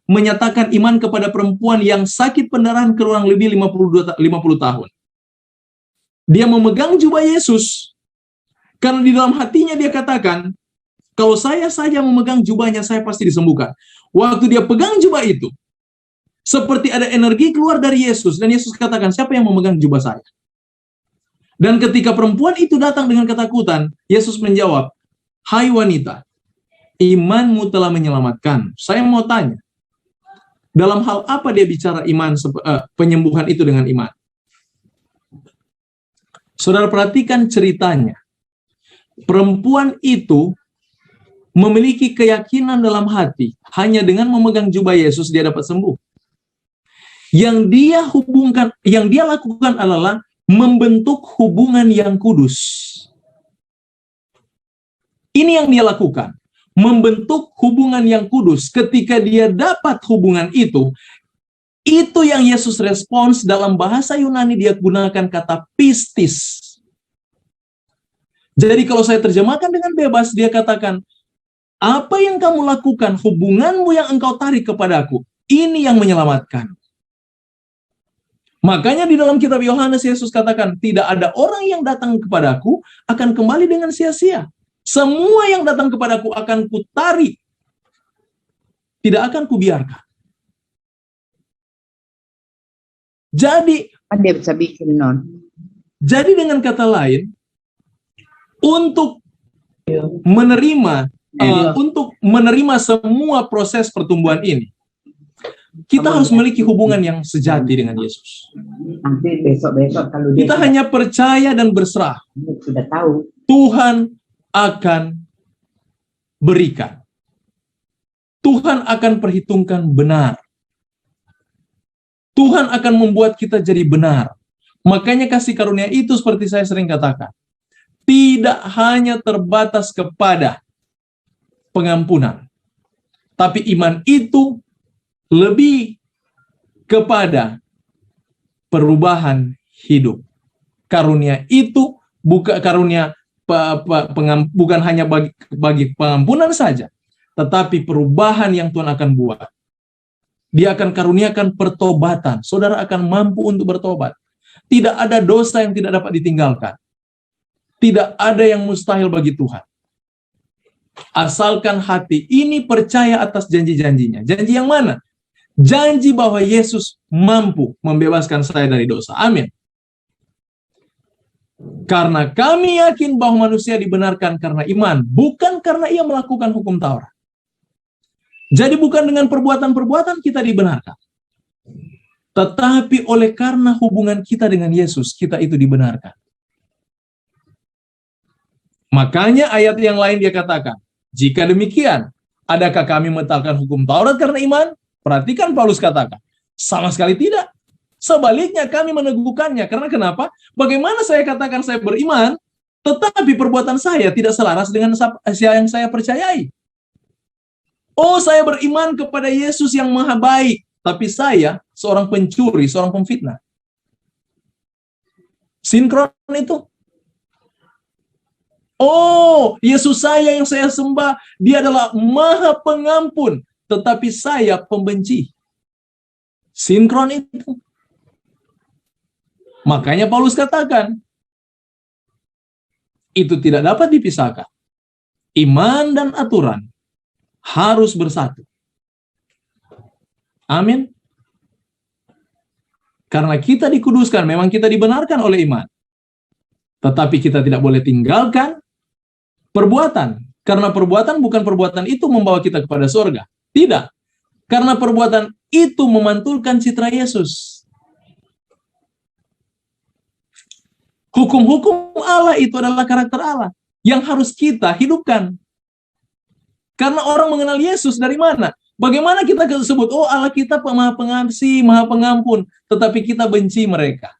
menyatakan iman kepada perempuan yang sakit pendarahan kurang lebih 50 tahun. Dia memegang jubah Yesus, karena di dalam hatinya dia katakan, kalau saya saja memegang jubahnya, saya pasti disembuhkan. Waktu dia pegang jubah itu, seperti ada energi keluar dari Yesus, dan Yesus katakan, siapa yang memegang jubah saya? Dan ketika perempuan itu datang dengan ketakutan, Yesus menjawab, hai wanita, imanmu telah menyelamatkan. Saya mau tanya, dalam hal apa dia bicara iman, penyembuhan itu dengan iman? Saudara perhatikan ceritanya. Perempuan itu memiliki keyakinan dalam hati, hanya dengan memegang jubah Yesus dia dapat sembuh. Yang dia lakukan adalah membentuk hubungan yang kudus. Ini yang dia lakukan, membentuk hubungan yang kudus. Ketika dia dapat hubungan itu yang Yesus respons. Dalam bahasa Yunani dia gunakan kata pistis. Jadi kalau saya terjemahkan dengan bebas, dia katakan, apa yang kamu lakukan, hubunganmu yang engkau tarik kepadaku, ini yang menyelamatkan. Makanya di dalam kitab Yohanes, Yesus katakan, tidak ada orang yang datang kepadaku akan kembali dengan sia-sia. Semua yang datang kepadaku akan kutarik. Tidak akan kubiarkan. Jadi, Dia bisa bikin non. Jadi dengan kata lain, untuk menerima semua proses pertumbuhan ini, kita harus memiliki hubungan yang sejati dengan Yesus. Nanti besok-besok kalau dia Kita hanya percaya dan berserah. sudah tahu. Tuhan akan berikan. Tuhan akan perhitungkan benar. Tuhan akan membuat kita jadi benar. Makanya kasih karunia itu seperti saya sering katakan, tidak hanya terbatas kepada pengampunan, tapi iman itu lebih kepada perubahan hidup. Karunia itu bukan karunia bukan hanya bagi pengampunan saja, tetapi perubahan yang Tuhan akan buat. Dia akan karuniakan pertobatan. Saudara akan mampu untuk bertobat. Tidak ada dosa yang tidak dapat ditinggalkan. Tidak ada yang mustahil bagi Tuhan. Asalkan hati ini percaya atas janji-janjinya. Janji yang mana? Janji bahwa Yesus mampu membebaskan saya dari dosa. Amin. Karena kami yakin bahwa manusia dibenarkan karena iman, bukan karena ia melakukan hukum Taurat. Jadi bukan dengan perbuatan-perbuatan kita dibenarkan. Tetapi oleh karena hubungan kita dengan Yesus, kita itu dibenarkan. Makanya ayat yang lain dia katakan, jika demikian, adakah kami membatalkan hukum Taurat karena iman? Perhatikan Paulus katakan, sama sekali tidak. Sebaliknya kami meneguhkannya. Karena kenapa? Bagaimana saya katakan saya beriman, tetapi perbuatan saya tidak selaras dengan yang saya percayai. Oh, saya beriman kepada Yesus yang maha baik, tapi saya seorang pencuri, seorang pemfitnah. Sinkron itu. Oh, Yesus saya yang saya sembah, dia adalah maha pengampun, tetapi saya pembenci. Sinkron itu. Makanya Paulus katakan, itu tidak dapat dipisahkan. Iman dan aturan harus bersatu. Amin. Karena kita dikuduskan, memang kita dibenarkan oleh iman. Tetapi kita tidak boleh tinggalkan perbuatan. Karena perbuatan bukan perbuatan itu membawa kita kepada surga. Tidak. Karena perbuatan itu memantulkan citra Yesus. Hukum-hukum Allah itu adalah karakter Allah yang harus kita hidupkan. Karena orang mengenal Yesus dari mana? Bagaimana kita sebut, oh Allah kita maha pengasih, maha pengampun, tetapi kita benci mereka.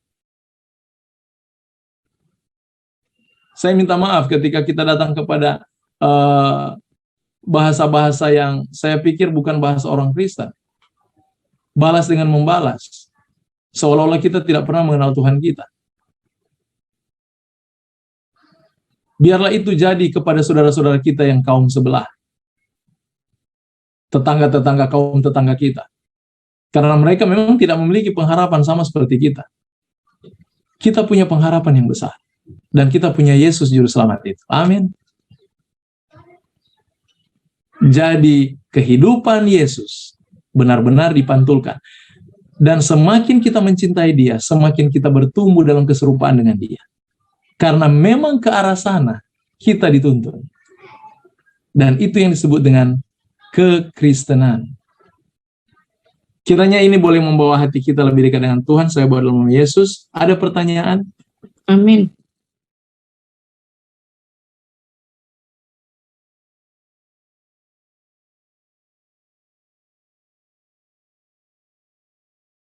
Saya minta maaf ketika kita datang kepada bahasa-bahasa yang saya pikir bukan bahasa orang Kristen. Balas dengan membalas. Seolah-olah kita tidak pernah mengenal Tuhan kita. Biarlah itu jadi kepada saudara-saudara kita yang kaum sebelah. Tetangga-tetangga kaum tetangga kita. Karena mereka memang tidak memiliki pengharapan sama seperti kita. Kita punya pengharapan yang besar. Dan kita punya Yesus Juru Selamat itu. Amin. Jadi kehidupan Yesus benar-benar dipantulkan. Dan semakin kita mencintai Dia, semakin kita bertumbuh dalam keserupaan dengan Dia. Karena memang ke arah sana kita dituntun. Dan itu yang disebut dengan kekristenan. Kiranya ini boleh membawa hati kita lebih dekat dengan Tuhan. Saya berdoa dalam nama Yesus. Ada pertanyaan? Amin.